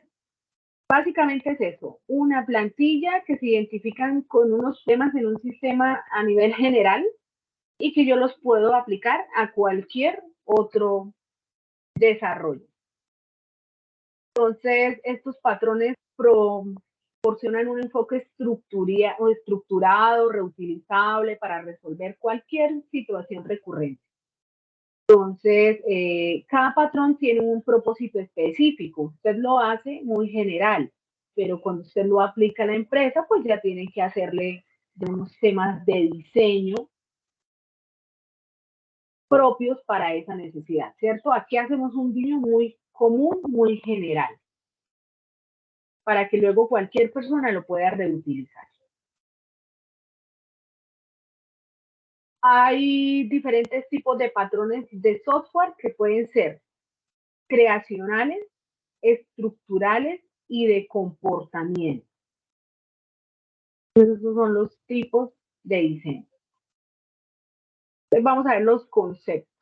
básicamente es eso, una plantilla que se identifican con unos temas en un sistema a nivel general y que yo los puedo aplicar a cualquier otro desarrollo. Entonces, estos patrones proporcionan un enfoque estructurado, reutilizable para resolver cualquier situación recurrente. Entonces, cada patrón tiene un propósito específico. Usted lo hace muy general, pero cuando usted lo aplica a la empresa, pues ya tiene que hacerle de unos temas de diseño propios para esa necesidad, ¿cierto? Aquí hacemos un diseño muy común, muy general, para que luego cualquier persona lo pueda reutilizar. Hay diferentes tipos de patrones de software que pueden ser creacionales, estructurales y de comportamiento. Esos son los tipos de diseño. Entonces vamos a ver los conceptos.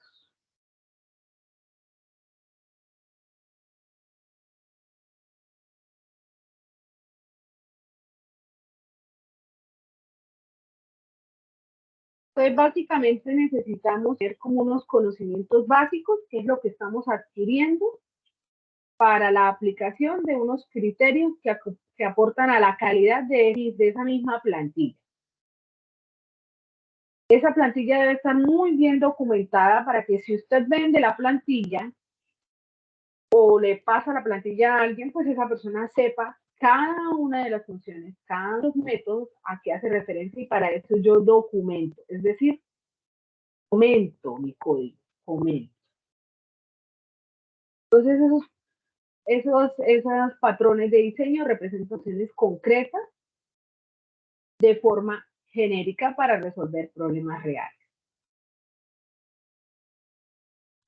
Entonces básicamente necesitamos tener como unos conocimientos básicos, que es lo que estamos adquiriendo para la aplicación de unos criterios que aportan a la calidad de esa misma plantilla. Esa plantilla debe estar muy bien documentada para que si usted vende la plantilla o le pasa la plantilla a alguien, pues esa persona sepa cada una de las funciones, cada uno de los métodos a qué hace referencia y para eso yo documento, es decir, comento mi código, comento. Entonces esos patrones de diseño representan opciones concretas de forma genérica para resolver problemas reales.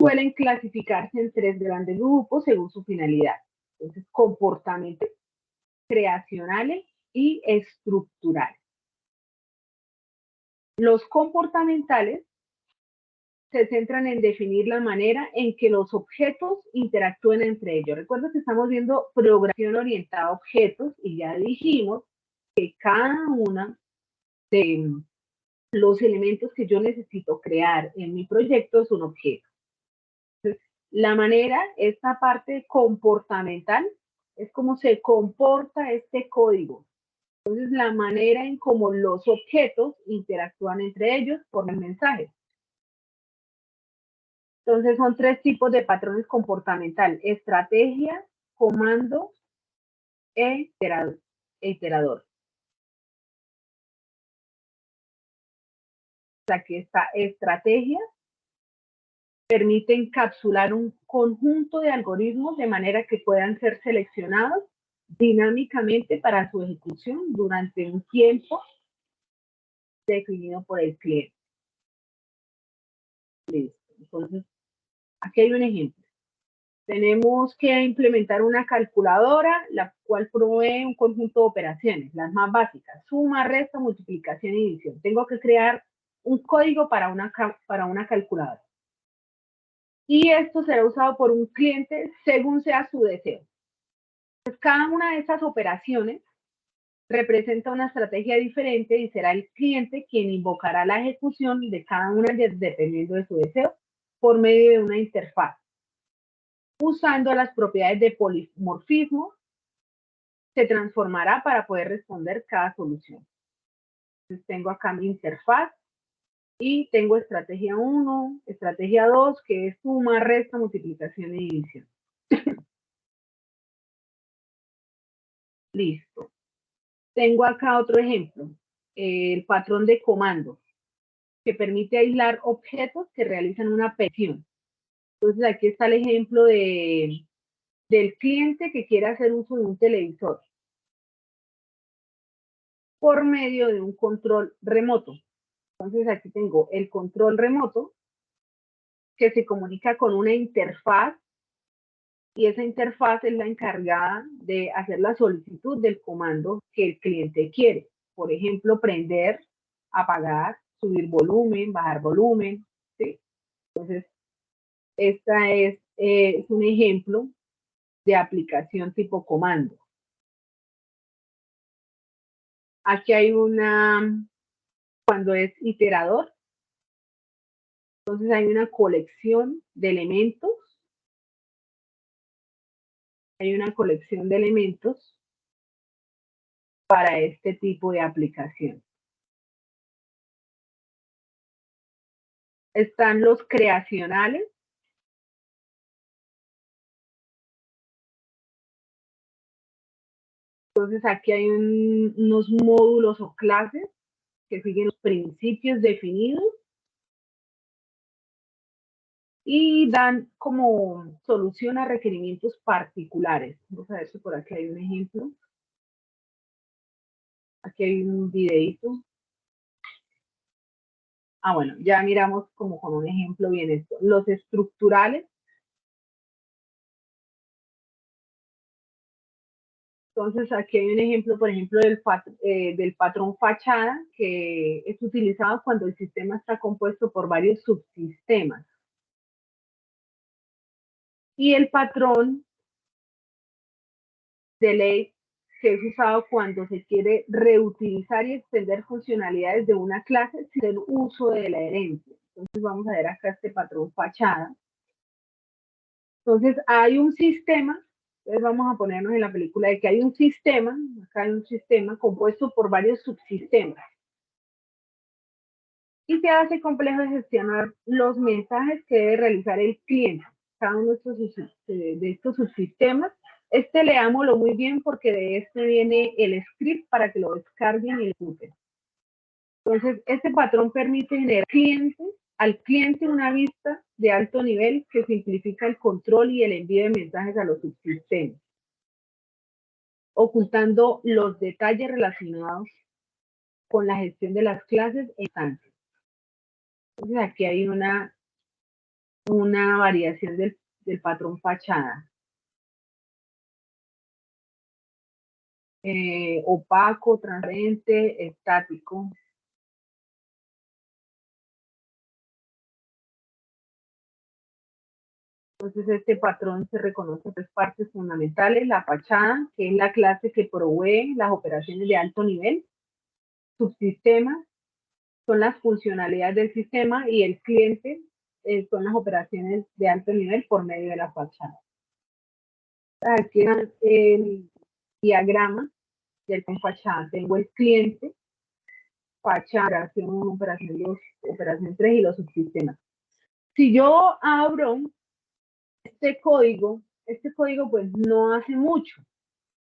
Suelen clasificarse en 3 grandes grupos según su finalidad. Entonces, comportamientos creacionales y estructurales. Los comportamentales se centran en definir la manera en que los objetos interactúen entre ellos. Recuerda que estamos viendo programación orientada a objetos y ya dijimos que cada una de los elementos que yo necesito crear en mi proyecto es un objeto. Entonces, la manera, esta parte comportamental, es cómo se comporta este código. Entonces, la manera en cómo los objetos interactúan entre ellos por mensajes. Entonces, son 3 tipos de patrones comportamentales: estrategia, comando e iterador. Aquí está estrategia. Permite encapsular un conjunto de algoritmos de manera que puedan ser seleccionados dinámicamente para su ejecución durante un tiempo definido por el cliente. Listo. Entonces, aquí hay un ejemplo. Tenemos que implementar una calculadora, la cual provee un conjunto de operaciones, las más básicas: suma, resta, multiplicación y división. Tengo que crear un código para una calculadora. Y esto será usado por un cliente según sea su deseo. Entonces, cada una de esas operaciones representa una estrategia diferente y será el cliente quien invocará la ejecución de cada una dependiendo de su deseo por medio de una interfaz. Usando las propiedades de polimorfismo, se transformará para poder responder cada solución. Entonces tengo acá mi interfaz y tengo estrategia 1, estrategia 2, que es suma, resta, multiplicación y división. Listo. Tengo acá otro ejemplo, el patrón de comando, que permite aislar objetos que realizan una petición. Entonces aquí está el ejemplo del cliente que quiere hacer uso de un televisor por medio de un control remoto. Entonces aquí tengo el control remoto que se comunica con una interfaz y esa interfaz es la encargada de hacer la solicitud del comando que el cliente quiere. Por ejemplo, prender, apagar, subir volumen, bajar volumen, ¿sí? Entonces, esta es un ejemplo de aplicación tipo comando. Aquí hay cuando es iterador, entonces hay una colección de elementos. Hay una colección de elementos para este tipo de aplicación. Están los creacionales. Entonces aquí hay unos módulos o clases que siguen los principios definidos y dan como solución a requerimientos particulares. Vamos a ver si por aquí hay un ejemplo. Aquí hay un videito. Ah, bueno, ya miramos como con un ejemplo bien esto. Los estructurales. Entonces aquí hay un ejemplo, por ejemplo, del patrón fachada, que es utilizado cuando el sistema está compuesto por varios subsistemas. Y el patrón de ley, que es usado cuando se quiere reutilizar y extender funcionalidades de una clase sin el uso de la herencia. Entonces vamos a ver acá este patrón fachada. Entonces hay un sistema, entonces vamos a ponernos en la película de que hay un sistema, acá hay un sistema compuesto por varios subsistemas. Y se hace complejo de gestionar los mensajes que debe realizar el cliente. Cada uno de estos subsistemas. Leámoslo muy bien porque de este viene el script para que lo descarguen y lo ejecuten. Entonces, este patrón permite generar al cliente una vista de alto nivel que simplifica el control y el envío de mensajes a los subsistemas, ocultando los detalles relacionados con la gestión de las clases e instancias. Entonces, aquí hay una variación del patrón fachada. Opaco, transparente, estático. Entonces este patrón se reconoce en tres partes fundamentales: la fachada, que es la clase que provee las operaciones de alto nivel; subsistema, son las funcionalidades del sistema; y el cliente, son las operaciones de alto nivel por medio de la fachada. Aquí el diagrama del fachada. Tengo el cliente, fachada, operación 1, operación 2, operación 3 y los subsistemas. Si yo abro este código pues no hace mucho,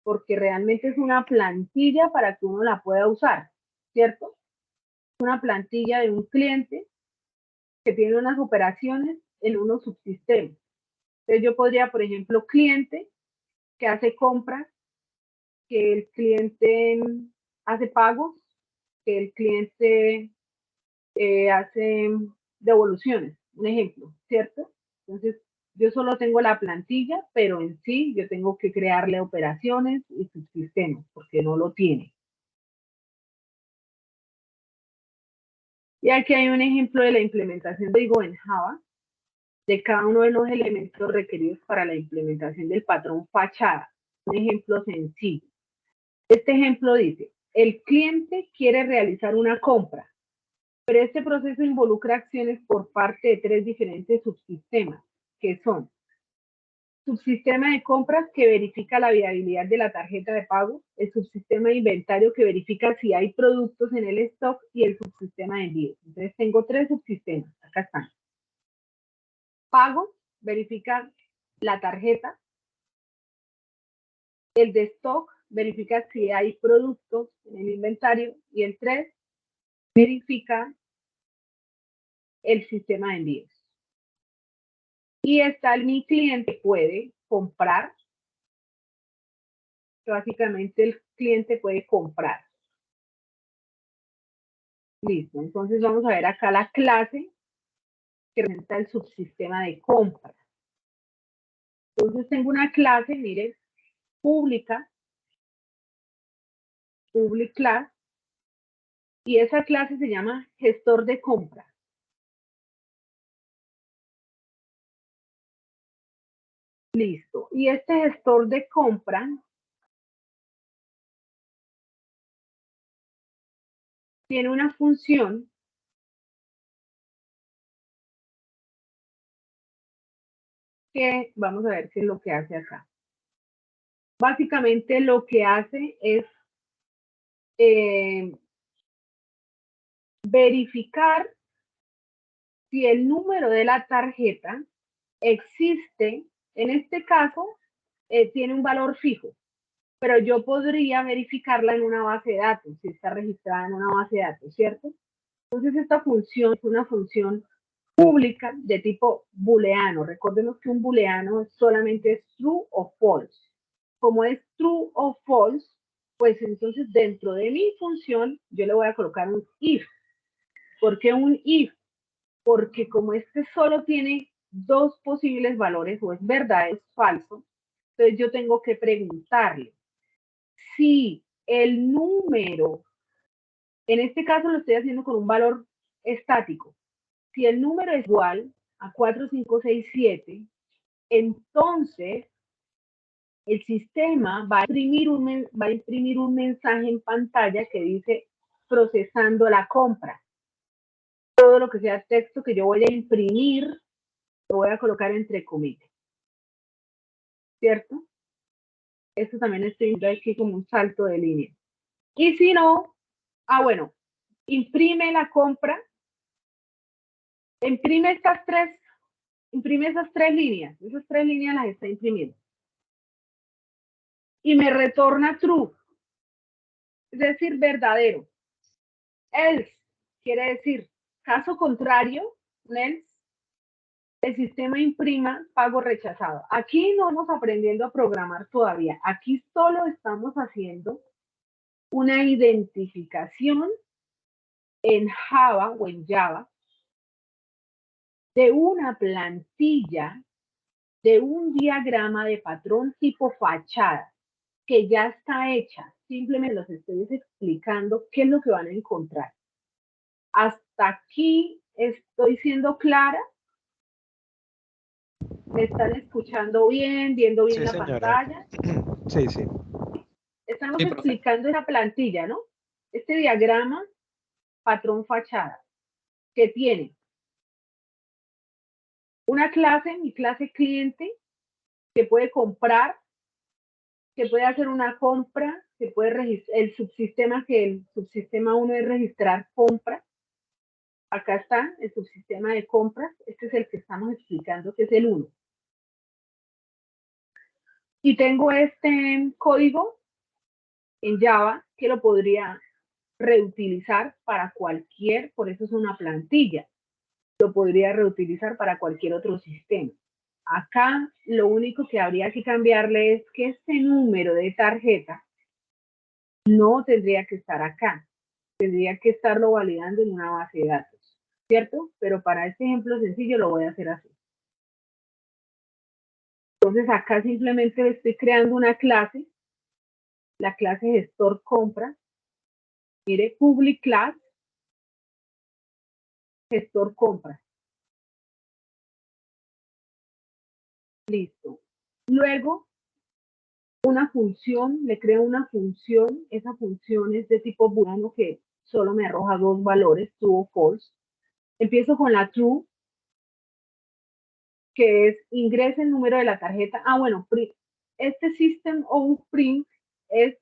porque realmente es una plantilla para que uno la pueda usar, ¿cierto? Una plantilla de un cliente que tiene unas operaciones en unos subsistemas. Entonces yo podría, por ejemplo, cliente que hace compras, que el cliente hace pagos, que el cliente hace devoluciones, un ejemplo, ¿cierto? Entonces, yo solo tengo la plantilla, pero en sí yo tengo que crearle operaciones y subsistemas, porque no lo tiene. Y aquí hay un ejemplo de la implementación de código en Java, de cada uno de los elementos requeridos para la implementación del patrón fachada. Un ejemplo sencillo. Este ejemplo dice: el cliente quiere realizar una compra, pero este proceso involucra acciones por parte de tres diferentes subsistemas, que son: subsistema de compras, que verifica la viabilidad de la tarjeta de pago; el subsistema de inventario, que verifica si hay productos en el stock; y el subsistema de envíos. Entonces tengo tres subsistemas, acá están. Pago, verifica la tarjeta. El de stock, verifica si hay productos en el inventario. Y el 3, verifica el sistema de envíos. Y está mi cliente, puede comprar. Básicamente el cliente puede comprar. Listo, entonces vamos a ver acá la clase que representa el subsistema de compra. Entonces tengo una clase, miren, pública, public class, Y esa clase se llama gestor de compra. Listo. Y este gestor de compra tiene una función que vamos a ver qué es lo que hace acá. Básicamente lo que hace es verificar si el número de la tarjeta existe. En este caso, tiene un valor fijo, pero yo podría verificarla en una base de datos, si está registrada en una base de datos, ¿cierto? Entonces esta función es una función pública de tipo booleano. Recordemos que un booleano solamente es true o false. Como es true o false, pues entonces dentro de mi función yo le voy a colocar un if. ¿Por qué un if? Porque como este solo tiene dos posibles valores, o es verdad o es falso, entonces yo tengo que preguntarle si el número, en este caso lo estoy haciendo con un valor estático, si el número es igual a 4567, entonces el sistema va a imprimir un mensaje en pantalla que dice procesando la compra. Todo lo que sea texto que yo voy a imprimir, lo voy a colocar entre comillas. ¿Cierto? Esto también estoy viendo aquí como un salto de línea. Y si no, bueno, imprime la compra, imprime esas tres líneas, esas tres líneas las está imprimiendo. Y me retorna true, es decir, verdadero. Else quiere decir, caso contrario, else, el sistema imprima pago rechazado. Aquí no vamos aprendiendo a programar todavía. Aquí solo estamos haciendo una identificación en Java o en Java de una plantilla, de un diagrama de patrón tipo fachada que ya está hecha. Simplemente los estoy explicando qué es lo que van a encontrar. Hasta aquí estoy siendo clara. ¿Me están escuchando bien, viendo bien Sí, la señora. pantalla? Sí, sí. Estamos Sí, explicando esa plantilla, ¿no? Este diagrama patrón fachada que tiene una clase, mi clase cliente, que puede comprar, que puede hacer una compra, que puede registrar el subsistema, que el subsistema 1 es registrar compra. Acá está el subsistema de compras. Este es el que estamos explicando, que es el 1. Y tengo este código en Java que lo podría reutilizar para cualquier, por eso es una plantilla, lo podría reutilizar para cualquier otro sistema. Acá lo único que habría que cambiarle es que este número de tarjeta no tendría que estar acá, tendría que estarlo validando en una base de datos, ¿cierto? Pero para este ejemplo sencillo lo voy a hacer así. Entonces acá simplemente estoy creando una clase, la clase gestor compra. Mire, public class, gestor compra. Listo. Luego, una función, le creo una función. Esa función es de tipo booleano que solo me arroja dos valores, true o false. Empiezo con la true, que es ingresa el número de la tarjeta. Bueno, este system out print es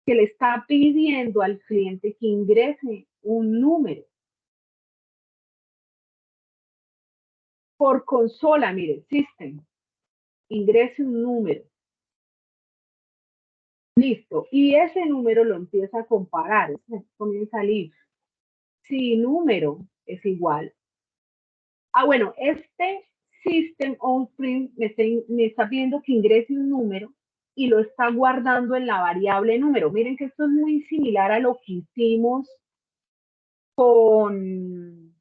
que le está pidiendo al cliente que ingrese un número. Por consola, mire, system, ingrese un número. Listo. Y ese número lo empieza a comparar. Comienza a salir. Si número es igual. Bueno, este system on print me está pidiendo que ingrese un número y lo está guardando en la variable número. Miren que esto es muy similar a lo que hicimos con...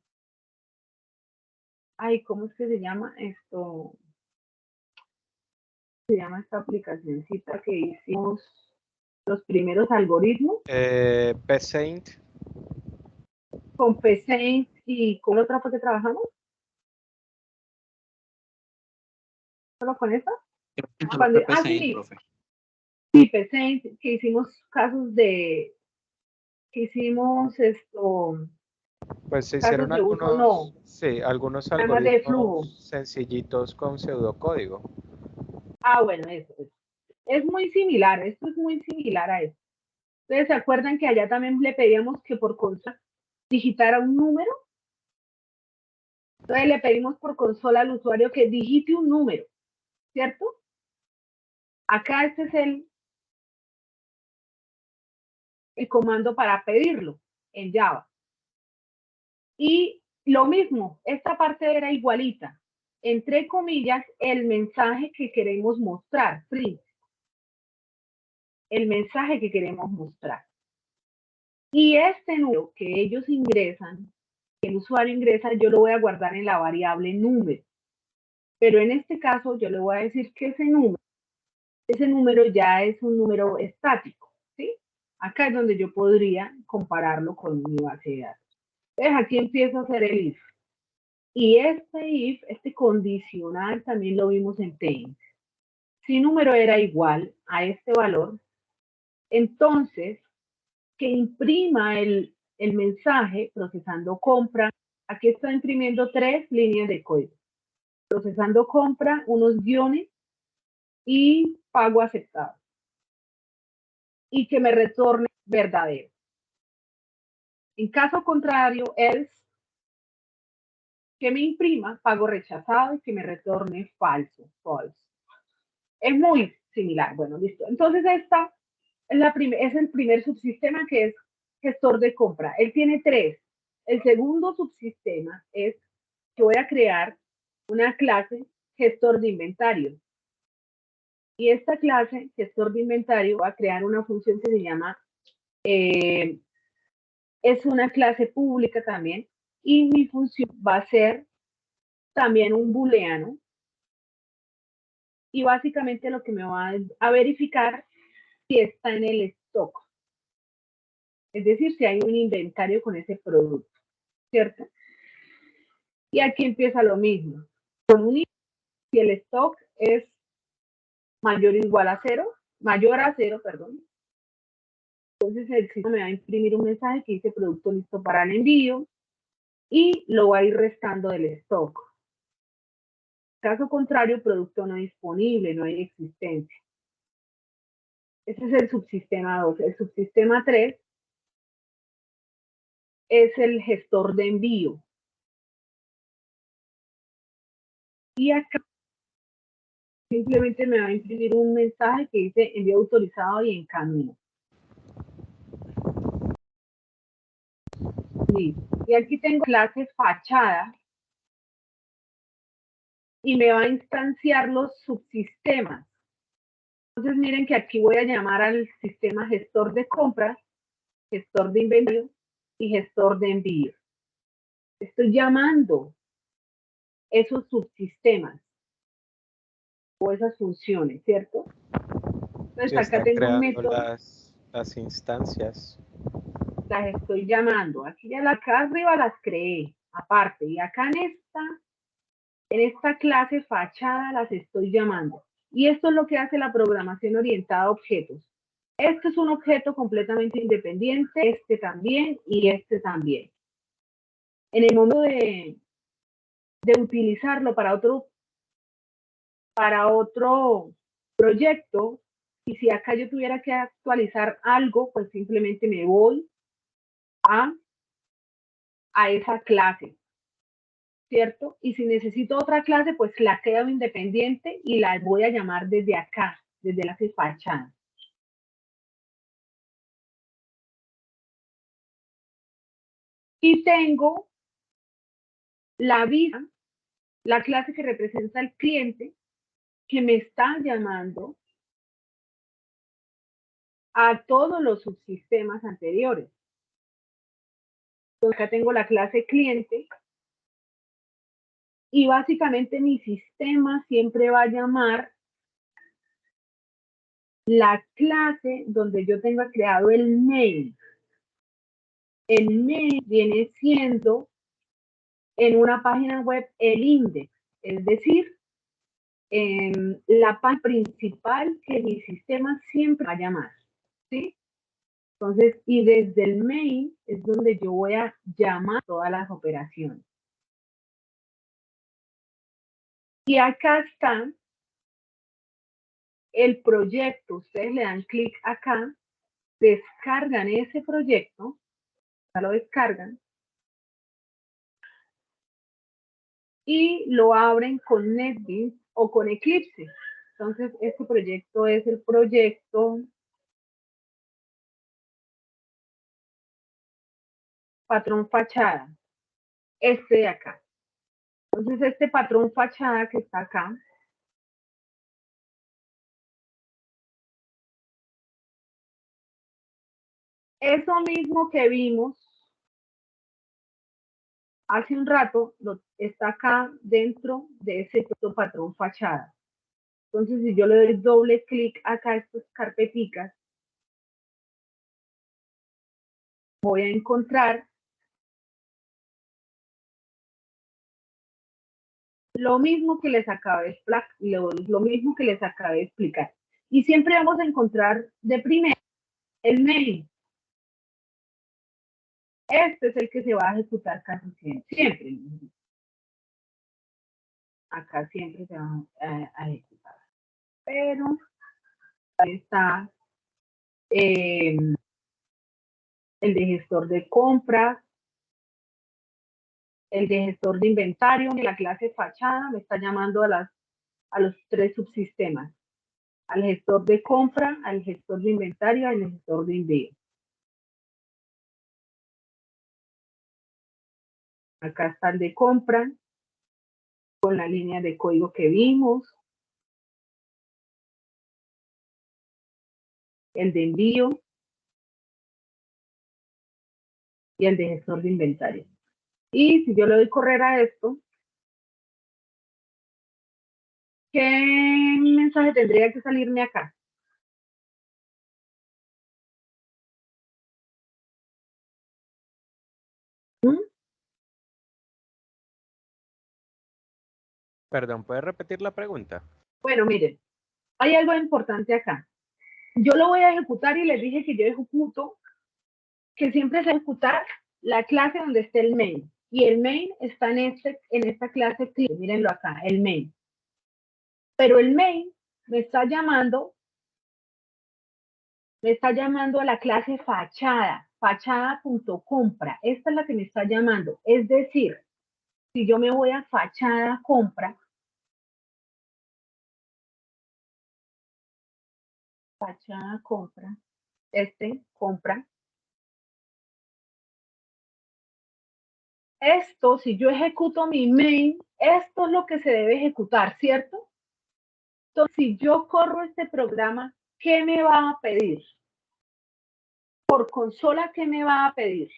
¿cómo es que se llama esto? Se llama esta aplicacioncita que hicimos los primeros algoritmos. Bsaint. con PSeint y con la otra fue que trabajamos. ¿Solo con esa? Sí, profe. Sí, PSeint, que hicimos casos de, que hicimos esto, Pues se casos hicieron de uso, no, sí, algunos además de flujo. algoritmos sencillitos con pseudocódigo. Ah, bueno, eso. Es muy similar, esto es muy similar a esto. Entonces, ¿se acuerdan que allá también le pedíamos que por consola digitara un número? Entonces le pedimos por consola al usuario que digite un número, ¿cierto? Acá este es el comando para pedirlo en Java. Y lo mismo, esta parte era igualita. Entre comillas, el mensaje que queremos mostrar, print. El mensaje que queremos mostrar. Y este número que ellos ingresan, que el usuario ingresa, yo lo voy a guardar en la variable número. Pero en este caso yo le voy a decir que ese número ya es un número estático, ¿sí? Acá es donde yo podría compararlo con mi base de datos. Entonces aquí empiezo a hacer el if. Y este if, este condicional, también lo vimos en Paint. Si número era igual a este valor, entonces que imprima el mensaje procesando compra. Aquí está imprimiendo 3 líneas de código. Procesando compra, unos guiones y pago aceptado. Y que me retorne verdadero. En caso contrario, else, que me imprima pago rechazado y que me retorne falso, false. Es muy similar. Bueno, listo. Entonces esta es el primer subsistema que es gestor de compra. Él tiene 3. El segundo subsistema es que voy a crear una clase gestor de inventario. Y esta clase gestor de inventario va a crear una función que se llama, es una clase pública también, y mi función va a ser también un booleano. Y básicamente lo que me va a verificar si está en el stock. Es decir, si hay un inventario con ese producto, ¿cierto? Y aquí empieza lo mismo. Con un si el stock es mayor o igual a 0, mayor a 0, perdón. Entonces el sistema me va a imprimir un mensaje que dice producto listo para el envío y lo va a ir restando del stock. Caso contrario, producto no disponible, no hay existencia. Ese es el subsistema 2. El subsistema 3 es el gestor de envío. Y acá simplemente me va a imprimir un mensaje que dice envío autorizado y en camino. Y aquí tengo clase fachada y me va a instanciar los subsistemas. Entonces miren que aquí voy a llamar al sistema gestor de compras, gestor de inventario y gestor de envío. Estoy llamando esos subsistemas o esas funciones, ¿cierto? Entonces Sí, acá están tengo un creando método. las instancias. Las estoy llamando. Aquí ya acá arriba las creé, aparte. Y acá en esta clase fachada las estoy llamando. Y esto es lo que hace la programación orientada a objetos. Este es un objeto completamente independiente, este también y este también. En el momento de utilizarlo para otro proyecto, y si acá yo tuviera que actualizar algo, pues simplemente me voy a esa clase, ¿cierto? Y si necesito otra clase, pues la creo independiente y la voy a llamar desde acá, desde la fachada. Y tengo la visa, la clase que representa al cliente, que me está llamando a todos los subsistemas anteriores. Entonces, acá tengo la clase cliente y básicamente mi sistema siempre va a llamar la clase donde yo tenga creado el mail. el main viene siendo en una página web el index, es decir, la página principal que mi sistema siempre va a llamar, ¿sí? Entonces, y desde el main es donde yo voy a llamar todas las operaciones. Y acá está el proyecto. Ustedes le dan clic acá, descargan ese proyecto, ya lo descargan, y lo abren con NetBeans o con Eclipse. Entonces, este proyecto es el proyecto patrón fachada, este de acá. Entonces, este patrón fachada que está acá, eso mismo que vimos hace un rato, está acá dentro de ese patrón fachada. Entonces, si yo le doy doble clic acá a estas carpeticas, voy a encontrar lo mismo que les acabé de explicar. Y siempre vamos a encontrar de primero el main. Este es el que se va a ejecutar casi siempre. Acá siempre se va a ejecutar. Pero ahí está el de gestor de compras, el de gestor de inventario, la clase fachada me está llamando a los tres subsistemas, al gestor de compra, al gestor de inventario, al gestor de envío. Acá está el de compra, con la línea de código que vimos, el de envío y el de gestor de inventario. Y si yo le doy correr a esto, ¿qué mensaje tendría que salirme acá? Perdón, ¿puedes repetir la pregunta? Bueno, miren, hay algo importante acá. Yo lo voy a ejecutar y les dije que yo ejecuto, que siempre se ejecutar la clase donde esté el main. Y el main está en esta clase, mírenlo acá, el main. Pero el main me está llamando a la clase fachada, fachada.compra. Esta es la que me está llamando. Es decir, si yo me voy a fachada compra, fachada compra, compra. Esto, si yo ejecuto mi main, esto es lo que se debe ejecutar, ¿cierto? Entonces, si yo corro este programa, ¿qué me va a pedir? Por consola, ¿qué me va a pedir?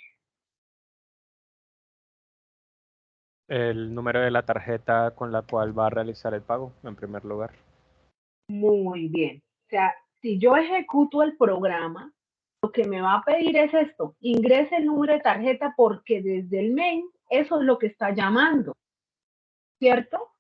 El número de la tarjeta con la cual va a realizar el pago, en primer lugar. Muy bien. O sea, si yo ejecuto el programa, lo que me va a pedir es esto, ingrese el número de tarjeta porque desde el main eso es lo que está llamando, ¿cierto?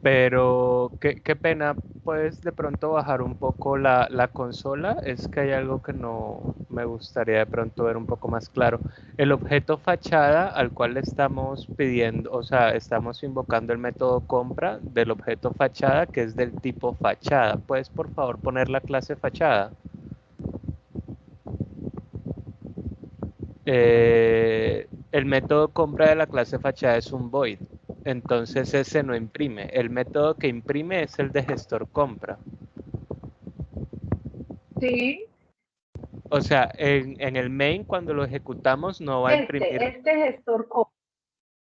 Pero qué pena, puedes de pronto bajar un poco la consola. Es que hay algo que no me gustaría de pronto ver un poco más claro. El objeto fachada al cual le estamos pidiendo, o sea, estamos invocando el método compra del objeto fachada que es del tipo fachada. ¿Puedes por favor poner la clase fachada? El método compra de la clase fachada es un void, entonces ese no imprime. El método que imprime es el de gestor compra. Sí. O sea, en el main cuando lo ejecutamos no va a imprimir. Este gestor compra.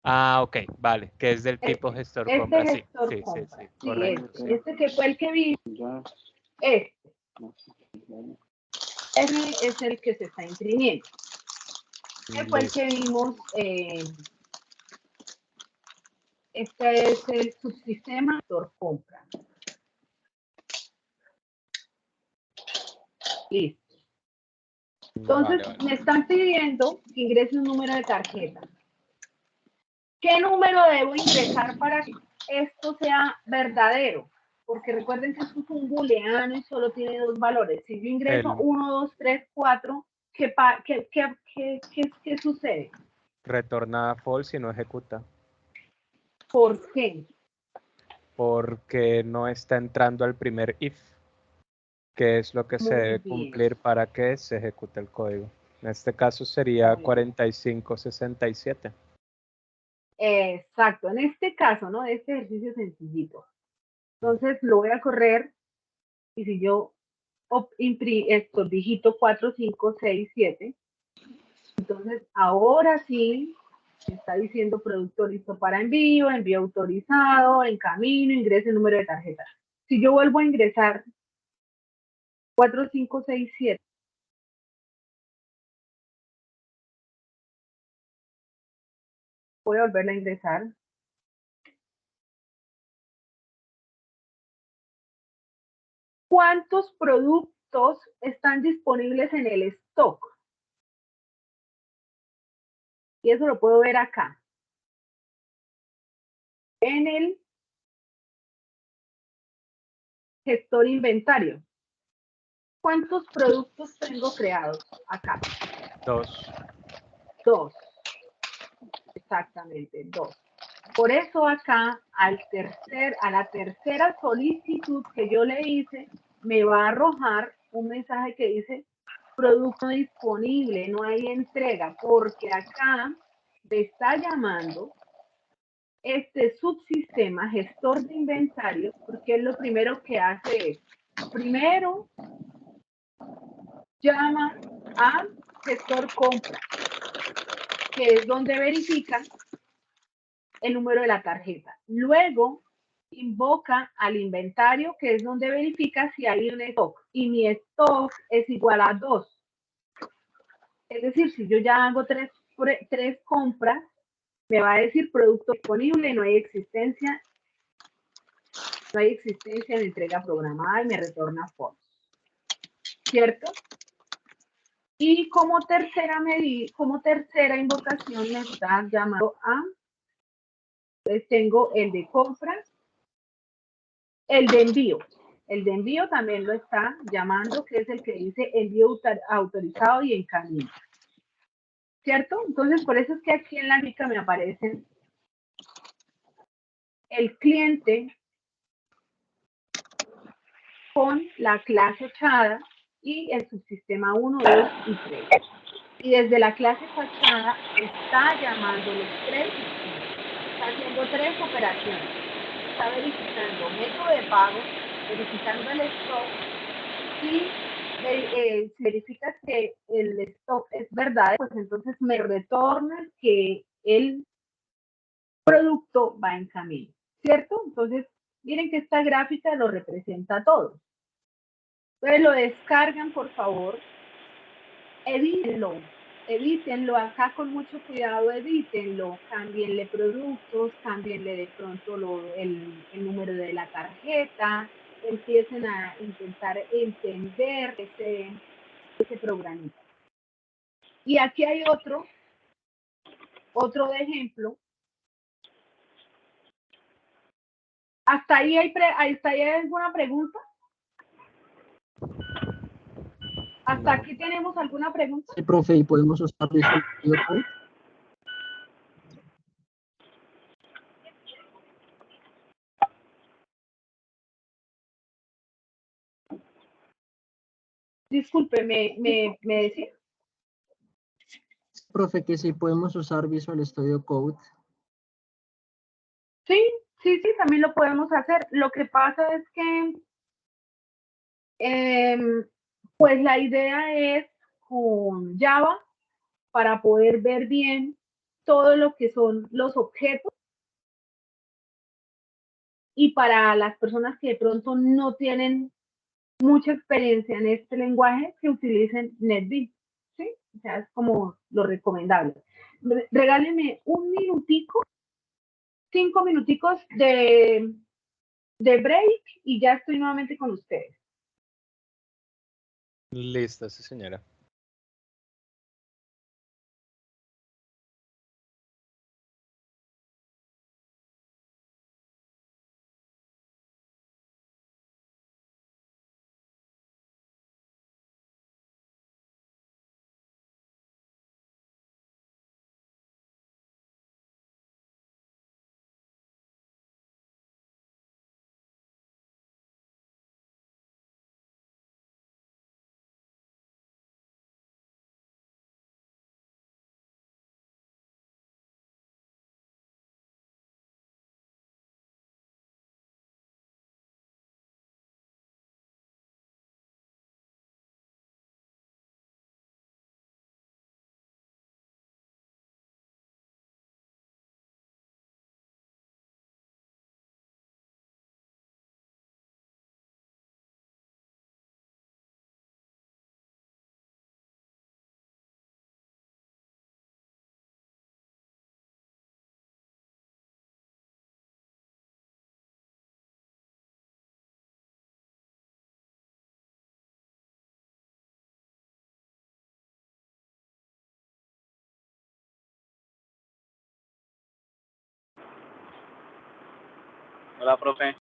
Ah, ok, vale, que es del tipo gestor Este compra. Sí, gestor sí, sí, compra. sí, Sí, correcto. Sí. este que fue el que vi, ese es el que se está imprimiendo. Este fue el que vimos, este es el subsistema gestor compra. Listo. Entonces, me están pidiendo que ingrese un número de tarjeta. ¿Qué número debo ingresar para que esto sea verdadero? Porque recuerden que esto es un booleano y solo tiene dos valores. Si yo ingreso 1, 2, 3, 4, ¿qué sucede? Retorna false y no ejecuta. ¿Por qué? Porque no está entrando al primer if, que es lo que se debe cumplir para que se ejecute el código. En este caso sería 4567. Exacto, en este caso, ¿no? Este ejercicio sencillito. Entonces lo voy a correr y si yo digito 4, 5, 6, 7, entonces ahora sí me está diciendo producto listo para envío, envío autorizado, en camino, ingrese el número de tarjeta. Si yo vuelvo a ingresar 4, 5, 6, 7, voy a volverla a ingresar. ¿Cuántos productos están disponibles en el stock? Y eso lo puedo ver acá. En el gestor inventario. ¿Cuántos productos tengo creados acá? 2. 2. Exactamente, 2. Por eso acá, a la tercera solicitud que yo le hice, me va a arrojar un mensaje que dice producto disponible, no hay entrega, porque acá me está llamando este subsistema gestor de inventario, porque es lo primero que hace es, primero llama a gestor compra, que es donde verifica el número de la tarjeta. Luego invoca al inventario, que es donde verifica si hay un stock, y mi stock es igual a 2. Es decir, si yo ya hago tres compras, me va a decir producto disponible, no hay existencia de entrega programada y me retorna false. ¿Cierto? Y como tercera invocación me está llamando a, entonces tengo el de compras, el de envío. El de envío también lo está llamando, que es el que dice envío autorizado y en camino. ¿Cierto? Entonces, por eso es que aquí en la mica me aparecen el cliente con la clase fachada y el subsistema 1, 2 y 3. Y desde la clase fachada está llamando los 3, está haciendo 3 operaciones. Está verificando método de pago, verificando el stock y si verificas que el stock es verdadero, pues entonces me retorna que el producto va en camino, ¿cierto? Entonces, miren que esta gráfica lo representa todo. Entonces lo descargan, por favor, edítenlo acá con mucho cuidado, edítenlo, cámbienle productos, cámbienle de pronto el número de la tarjeta, empiecen a intentar entender ese programita. Y aquí hay otro de ejemplo. ¿Hasta ahí hay alguna pregunta? ¿Hasta aquí tenemos alguna pregunta? Sí, profe, ¿y podemos usar Visual Studio Code? Disculpe, ¿me decía? Profe, que sí podemos usar Visual Studio Code. Sí, también lo podemos hacer. Lo que pasa es que, pues la idea es con Java, para poder ver bien todo lo que son los objetos, y para las personas que de pronto no tienen mucha experiencia en este lenguaje, que utilicen NetBeans, ¿sí? O sea, es como lo recomendable. Regálenme un minutico, 5 minuticos de break y ya estoy nuevamente con ustedes. Listo, sí, señora. Hola, profe.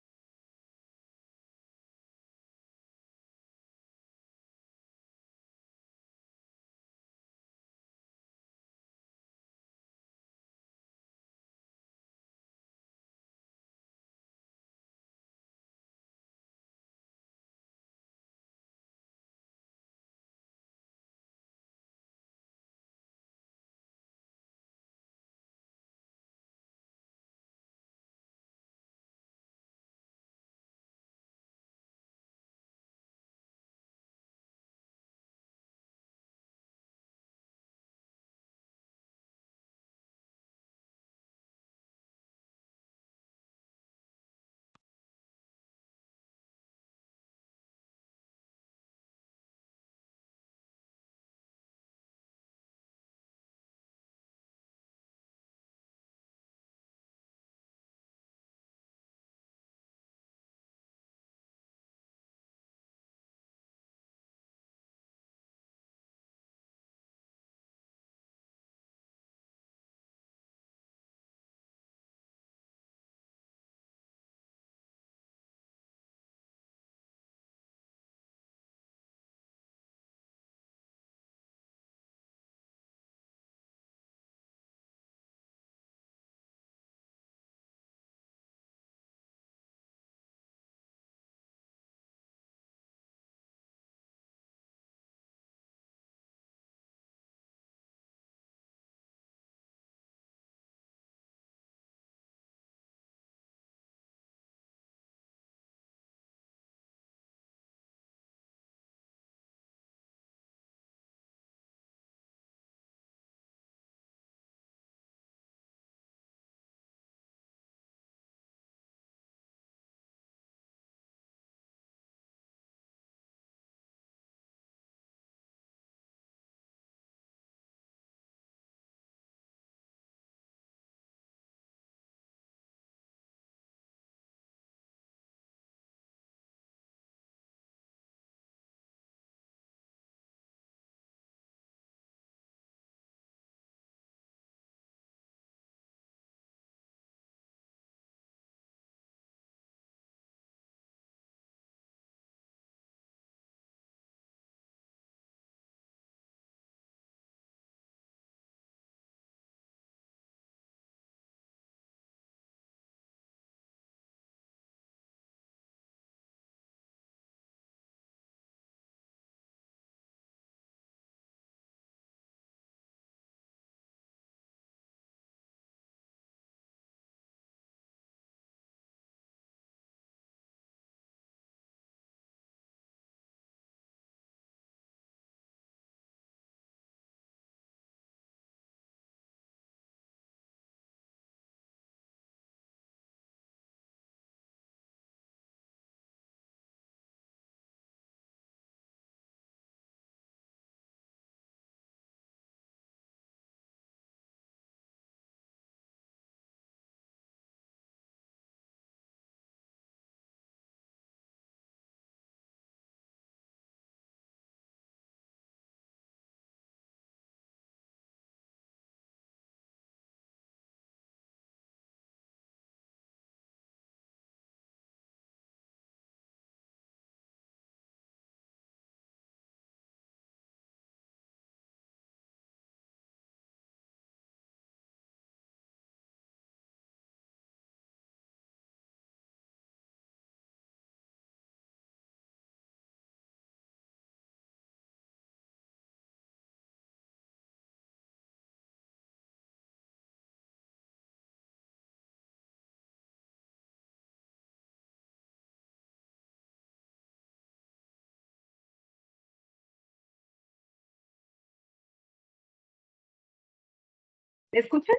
¿Me escuchan?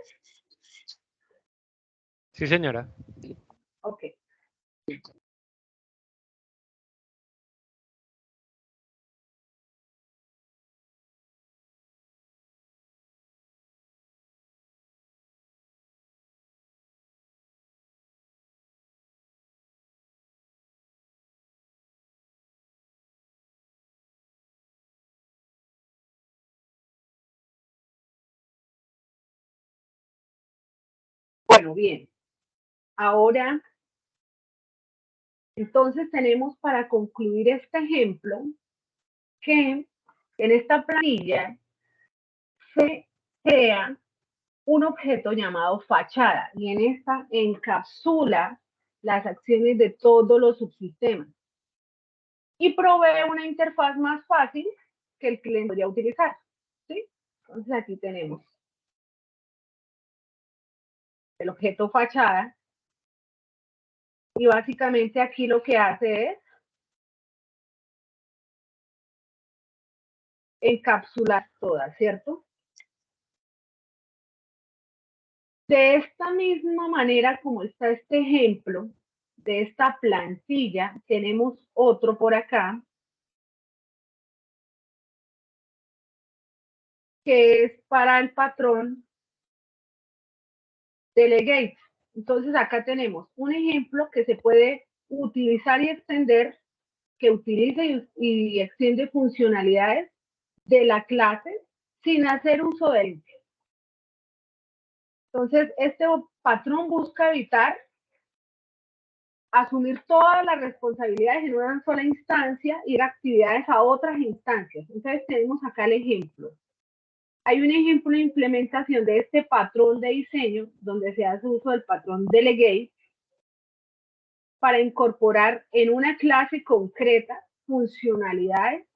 Sí, señora. Ok. Bueno, bien. Ahora Entonces tenemos para concluir este ejemplo que en esta planilla se crea un objeto llamado fachada y en esta encapsula las acciones de todos los subsistemas y provee una interfaz más fácil que el cliente podría utilizar, ¿sí? Entonces aquí tenemos el objeto fachada y básicamente aquí lo que hace es encapsular todas, ¿cierto? De esta misma manera como está este ejemplo, de esta plantilla, tenemos otro por acá, que es para el patrón delegate. Entonces acá tenemos un ejemplo que se puede utilizar y extender, que utiliza y extiende funcionalidades de la clase sin hacer uso de él. Entonces, este patrón busca evitar asumir todas las responsabilidades en una sola instancia y ir actividades a otras instancias. Entonces, tenemos acá el ejemplo. Hay un ejemplo de implementación de este patrón de diseño donde se hace uso del patrón delegate para incorporar en una clase concreta funcionalidades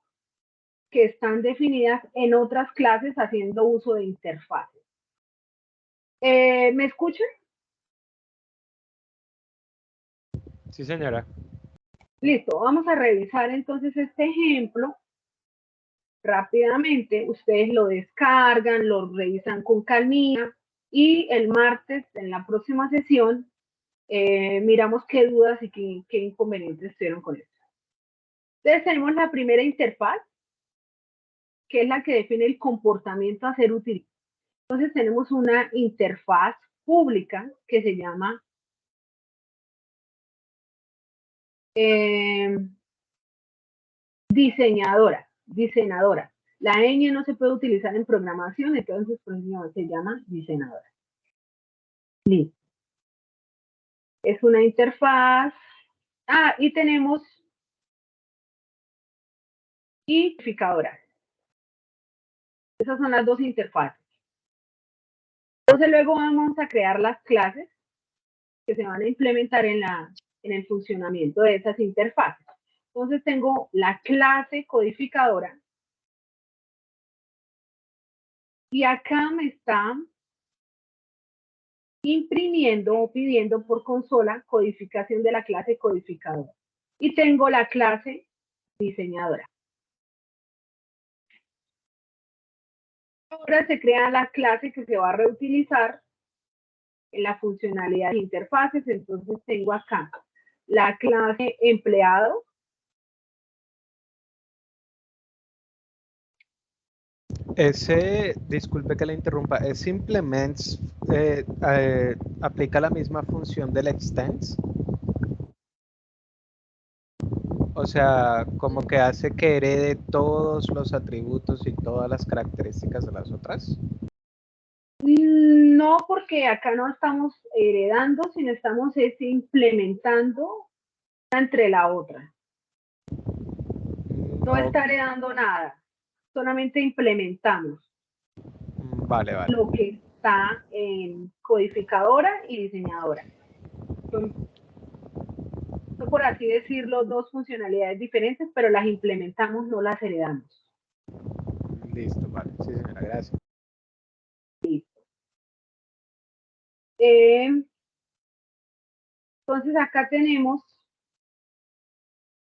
que están definidas en otras clases haciendo uso de interfaces. ¿Me escuchan? Sí, señora. Listo, vamos a revisar entonces este ejemplo rápidamente. Ustedes lo descargan, lo revisan con calmita y el martes en la próxima sesión miramos qué dudas y qué inconvenientes tuvieron con esto. Entonces tenemos la primera interfaz, que es la que define el comportamiento a ser utilizado. Entonces tenemos una interfaz pública que se llama diseñadora. La ñ no se puede utilizar en programación, entonces por eso se llama diseñadora. Listo. Es una interfaz. Y tenemos identificadora. Esas son las dos interfaces. Entonces luego vamos a crear las clases que se van a implementar en el funcionamiento de esas interfaces. Entonces tengo la clase codificadora y acá me está imprimiendo o pidiendo por consola codificación de la clase codificadora. Y tengo la clase diseñadora. Ahora se crea la clase que se va a reutilizar en la funcionalidad de interfaces. Entonces tengo acá la clase empleado. Disculpe que le interrumpa, ¿ese implements aplica la misma función del extends? O sea, como que hace que herede todos los atributos y todas las características de las otras. No, porque acá no estamos heredando, sino estamos implementando una entre la otra. No está heredando nada, solamente implementamos Vale. lo que está en codificadora y diseñadora. Son, por así decirlo, dos funcionalidades diferentes, pero las implementamos, no las heredamos. Listo, vale. Sí, señora, gracias. Listo. Entonces acá tenemos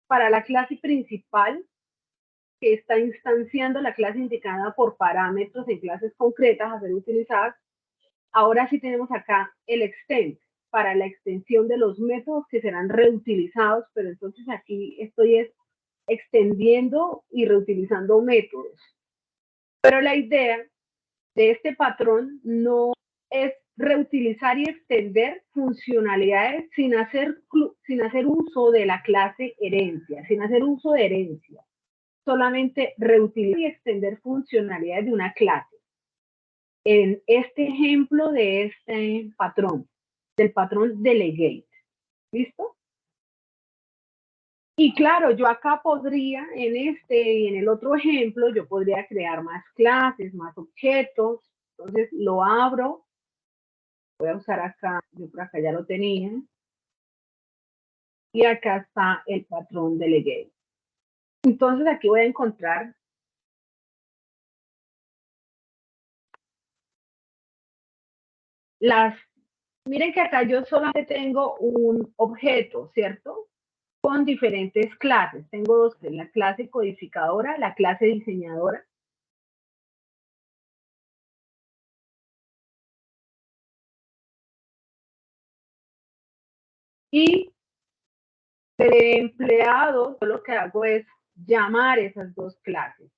para la clase principal, que está instanciando la clase indicada por parámetros en clases concretas a ser utilizadas. Ahora sí tenemos acá el extend para la extensión de los métodos que serán reutilizados, pero entonces aquí estoy extendiendo y reutilizando métodos. Pero la idea de este patrón no es reutilizar y extender funcionalidades sin hacer uso de la clase herencia, sin hacer uso de herencia. Solamente reutilizar y extender funcionalidades de una clase. En este ejemplo de este patrón, del patrón delegate. ¿Listo? Y claro, yo acá podría, en este y en el otro ejemplo, yo podría crear más clases, más objetos. Entonces lo abro, voy a usar acá, yo por acá ya lo tenía. Y acá está el patrón delegate. Entonces aquí voy a encontrar miren que acá yo solamente tengo un objeto, ¿cierto? Con diferentes clases. Tengo dos, la clase codificadora, la clase diseñadora. Y de empleado, yo lo que hago es llamar esas dos clases,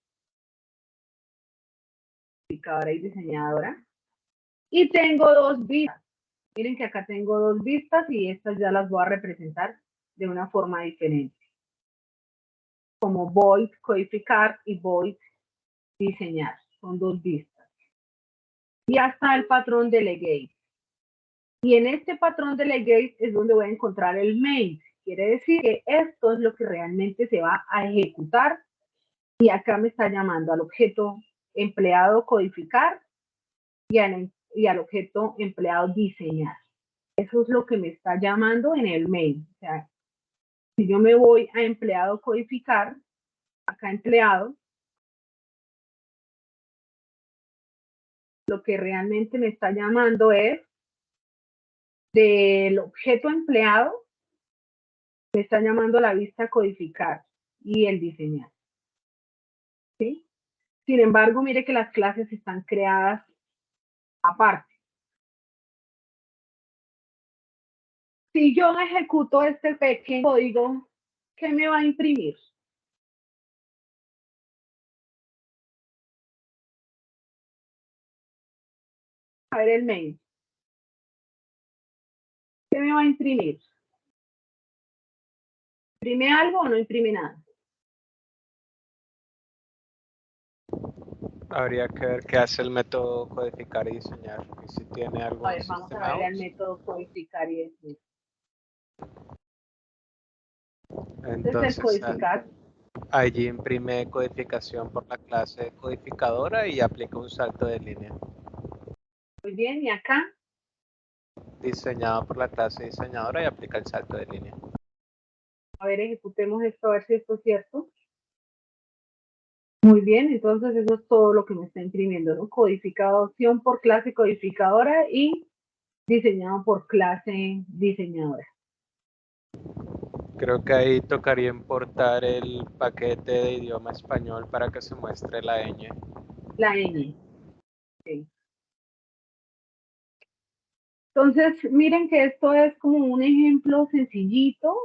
codificadora y diseñadora. Y tengo dos vistas. Miren que acá tengo dos vistas y estas ya las voy a representar de una forma diferente. Como void codificar y void diseñar. Son dos vistas. Y hasta el patrón delegate. Y en este patrón delegate es donde voy a encontrar el main. Quiere decir que esto es lo que realmente se va a ejecutar. Y acá me está llamando al objeto empleado codificar y al objeto empleado diseñar. Eso es lo que me está llamando en el main. O sea, si yo me voy a empleado codificar, acá empleado, lo que realmente me está llamando es del objeto empleado, me está llamando la vista codificar y el diseñar. ¿Sí? Sin embargo, mire que las clases están creadas aparte. Si yo ejecuto este pequeño código, ¿qué me va a imprimir? A ver el mail. ¿Qué me va a imprimir? ¿Imprime algo o no imprime nada? Habría que ver qué hace el método codificar y diseñar, y si tiene A algún ver, vamos a sistema ver el out. método codificar y diseñar. Este es el Entonces codificar. allí imprime codificación por la clase codificadora y aplica un salto de línea. Muy bien, y acá, Diseñado por la clase diseñadora y aplica el salto de línea. a ver, ejecutemos esto, a ver si esto es cierto. Muy bien, entonces eso es todo lo que me está imprimiendo, ¿no? Codificación por clase codificadora y diseñado por clase diseñadora. Creo que ahí tocaría importar el paquete de idioma español para que se muestre la ñ. La ñ. Sí. Entonces, miren que esto es como un ejemplo sencillito,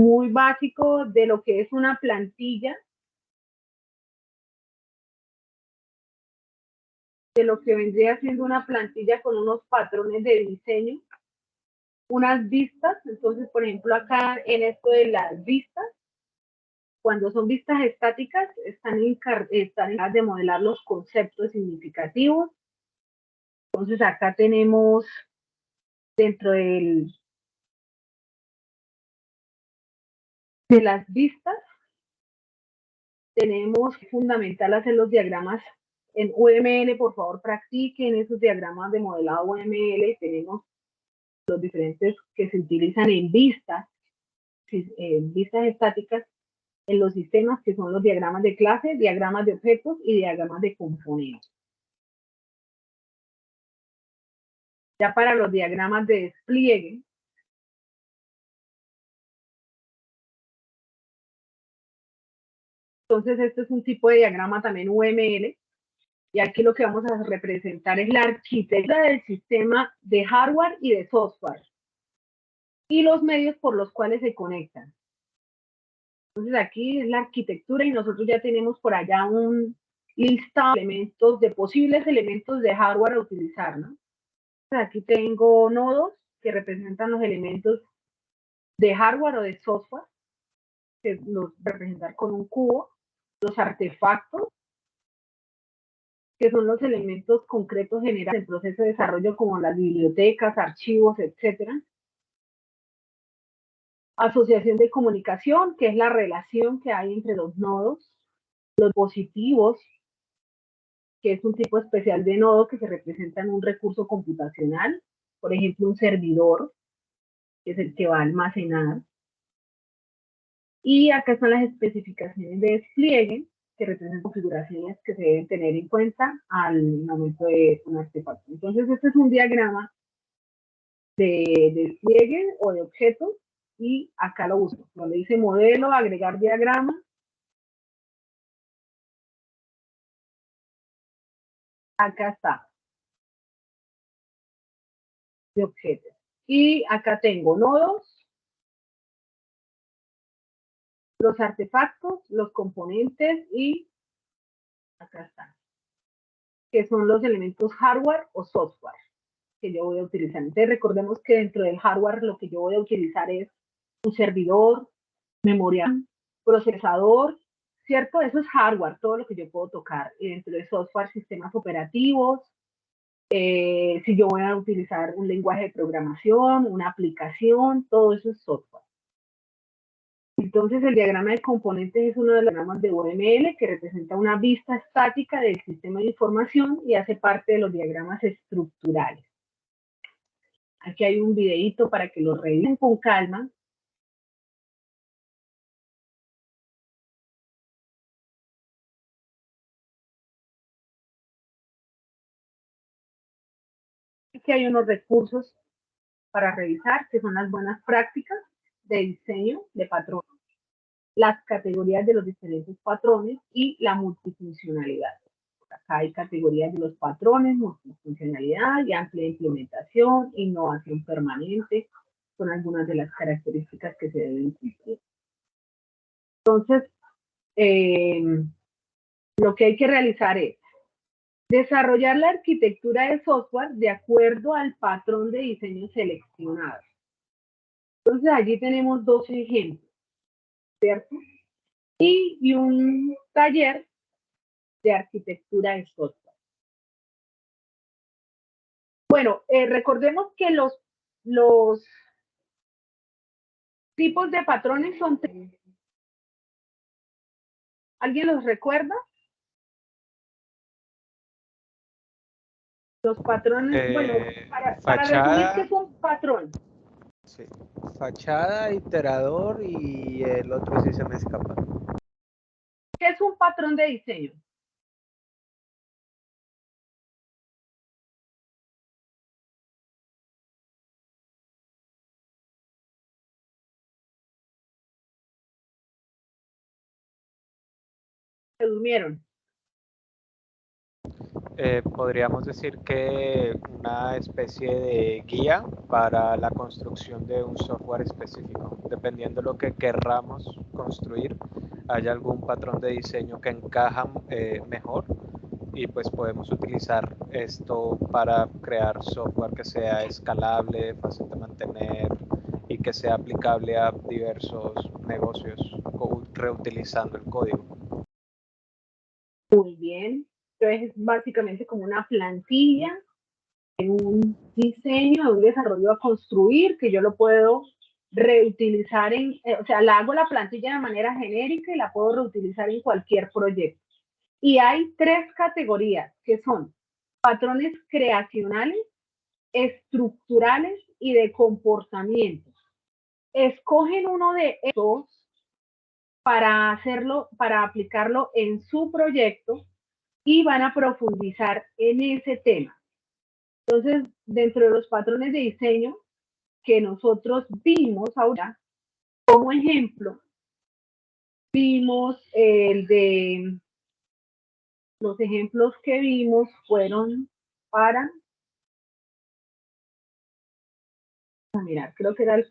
muy básico de lo que es una plantilla, de lo que vendría siendo una plantilla con unos patrones de diseño, unas vistas. Entonces, por ejemplo, acá en esto de las vistas, cuando son vistas estáticas, están encargadas de modelar los conceptos significativos. Entonces, acá tenemos dentro de las vistas, tenemos fundamental hacer los diagramas en UML. Por favor, practiquen esos diagramas de modelado UML. Tenemos los diferentes que se utilizan en vistas estáticas en los sistemas, que son los diagramas de clase, diagramas de objetos y diagramas de componentes. Ya para los diagramas de despliegue, entonces este es un tipo de diagrama también UML, y aquí lo que vamos a representar es la arquitectura del sistema de hardware y de software y los medios por los cuales se conectan. Entonces aquí es la arquitectura y nosotros ya tenemos por allá un listado de elementos, de posibles elementos de hardware a utilizar, ¿no? Aquí tengo nodos que representan los elementos de hardware o de software, que los representar con un cubo, los artefactos, que son los elementos concretos generados en el proceso de desarrollo, como las bibliotecas, archivos, etcétera. Asociación de comunicación, que es la relación que hay entre los nodos. Los dispositivos, que es un tipo especial de nodo que se representa en un recurso computacional, por ejemplo, un servidor, que es el que va a almacenar. Y acá están las especificaciones de despliegue, que representan configuraciones que se deben tener en cuenta al momento de un artefacto. Entonces, este es un diagrama de despliegue o de objetos, y acá lo uso. Donde dice modelo, agregar diagrama, acá está, de objetos. Y acá tengo nodos, los artefactos, los componentes y acá están, que son los elementos hardware o software que yo voy a utilizar. Entonces recordemos que dentro del hardware lo que yo voy a utilizar es un servidor, memoria, procesador, ¿cierto? Eso es hardware, todo lo que yo puedo tocar. Y dentro de software, sistemas operativos, si yo voy a utilizar un lenguaje de programación, una aplicación, todo eso es software. Entonces, el diagrama de componentes es uno de los diagramas de UML que representa una vista estática del sistema de información y hace parte de los diagramas estructurales. Aquí hay un videíto para que lo revisen con calma. Aquí hay unos recursos para revisar, que son las buenas prácticas de diseño de patrones, las categorías de los diferentes patrones y la multifuncionalidad. Acá hay categorías de los patrones, multifuncionalidad y amplia implementación, innovación permanente, son algunas de las características que se deben cumplir. Entonces, lo que hay que realizar es desarrollar la arquitectura de software de acuerdo al patrón de diseño seleccionado. Entonces, allí tenemos dos ejemplos, ¿cierto? Y un taller de arquitectura de software. Bueno, recordemos que los tipos de patrones son tres. ¿Alguien los recuerda? Los patrones, bueno, para resumir, ¿qué es un patrón? Sí, fachada, iterador y el otro sí se me escapa. ¿Qué es un patrón de diseño? Se durmieron. Podríamos decir que una especie de guía para la construcción de un software específico. Dependiendo de lo que querramos construir, hay algún patrón de diseño que encaja mejor y pues podemos utilizar esto para crear software que sea escalable, fácil de mantener y que sea aplicable a diversos negocios reutilizando el código. Muy bien. Entonces, es básicamente como una plantilla, un diseño, un desarrollo a construir, que yo lo puedo reutilizar o sea, la hago la plantilla de manera genérica y la puedo reutilizar en cualquier proyecto. Y hay tres categorías, que son patrones creacionales, estructurales y de comportamiento. Escogen uno de estos para hacerlo, para aplicarlo en su proyecto y van a profundizar en ese tema. Entonces, dentro de los patrones de diseño que nosotros vimos ahora, como ejemplo, vimos el de, los ejemplos que vimos fueron para, mirar, creo que era el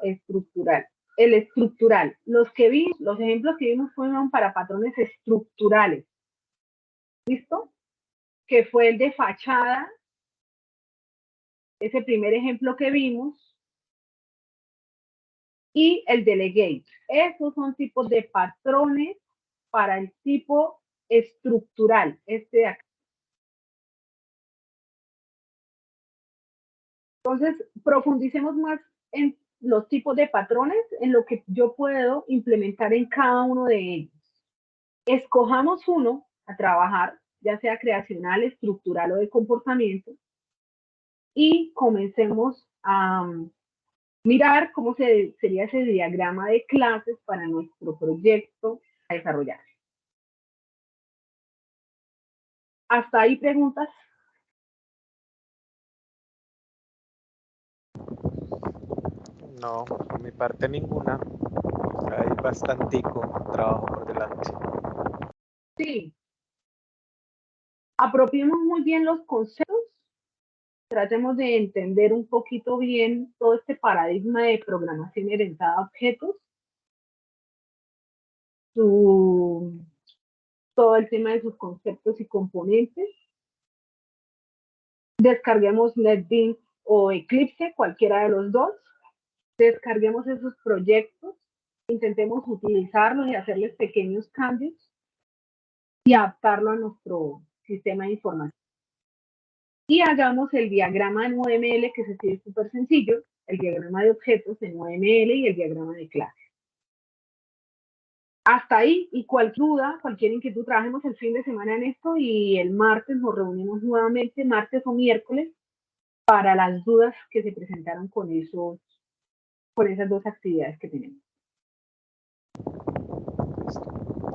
estructural. El estructural, los ejemplos que vimos fueron para patrones estructurales. ¿Listo? Que fue el de fachada, ese primer ejemplo que vimos, y el delegate. Esos son tipos de patrones para el tipo estructural, este de acá. Entonces, profundicemos más los tipos de patrones en lo que yo puedo implementar en cada uno de ellos. Escojamos uno a trabajar, ya sea creacional, estructural o de comportamiento, y comencemos a mirar cómo sería ese diagrama de clases para nuestro proyecto a desarrollar. ¿Hasta ahí preguntas? No, por mi parte ninguna. Hay bastantico trabajo por delante. Sí. Apropiemos muy bien los conceptos. Tratemos de entender un poquito bien todo este paradigma de programación orientada a objetos. Todo el tema de sus conceptos y componentes. Descarguemos NetBeans o Eclipse, cualquiera de los dos. Descarguemos esos proyectos, intentemos utilizarlos y hacerles pequeños cambios y adaptarlo a nuestro sistema de información. Y hagamos el diagrama en UML, que es súper sencillo, el diagrama de objetos en UML y el diagrama de clases. Hasta ahí, y cualquier duda, cualquier inquietud, trabajemos el fin de semana en esto y el martes nos reunimos nuevamente, martes o miércoles, para las dudas que se presentaron con esas dos actividades que tenemos.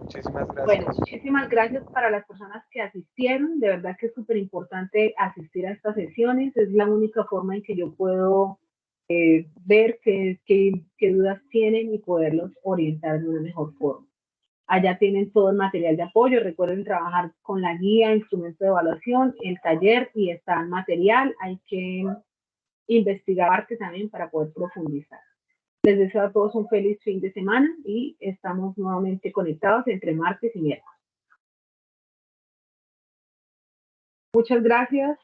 Muchísimas gracias. Bueno, muchísimas gracias para las personas que asistieron. De verdad que es súper importante asistir a estas sesiones. Es la única forma en que yo puedo ver qué dudas tienen y poderlos orientar de una mejor forma. Allá tienen todo el material de apoyo. Recuerden trabajar con la guía, instrumento de evaluación, el taller y está el material. Hay que investigar también para poder profundizar. Les deseo a todos un feliz fin de semana y estamos nuevamente conectados entre martes y miércoles. Muchas gracias.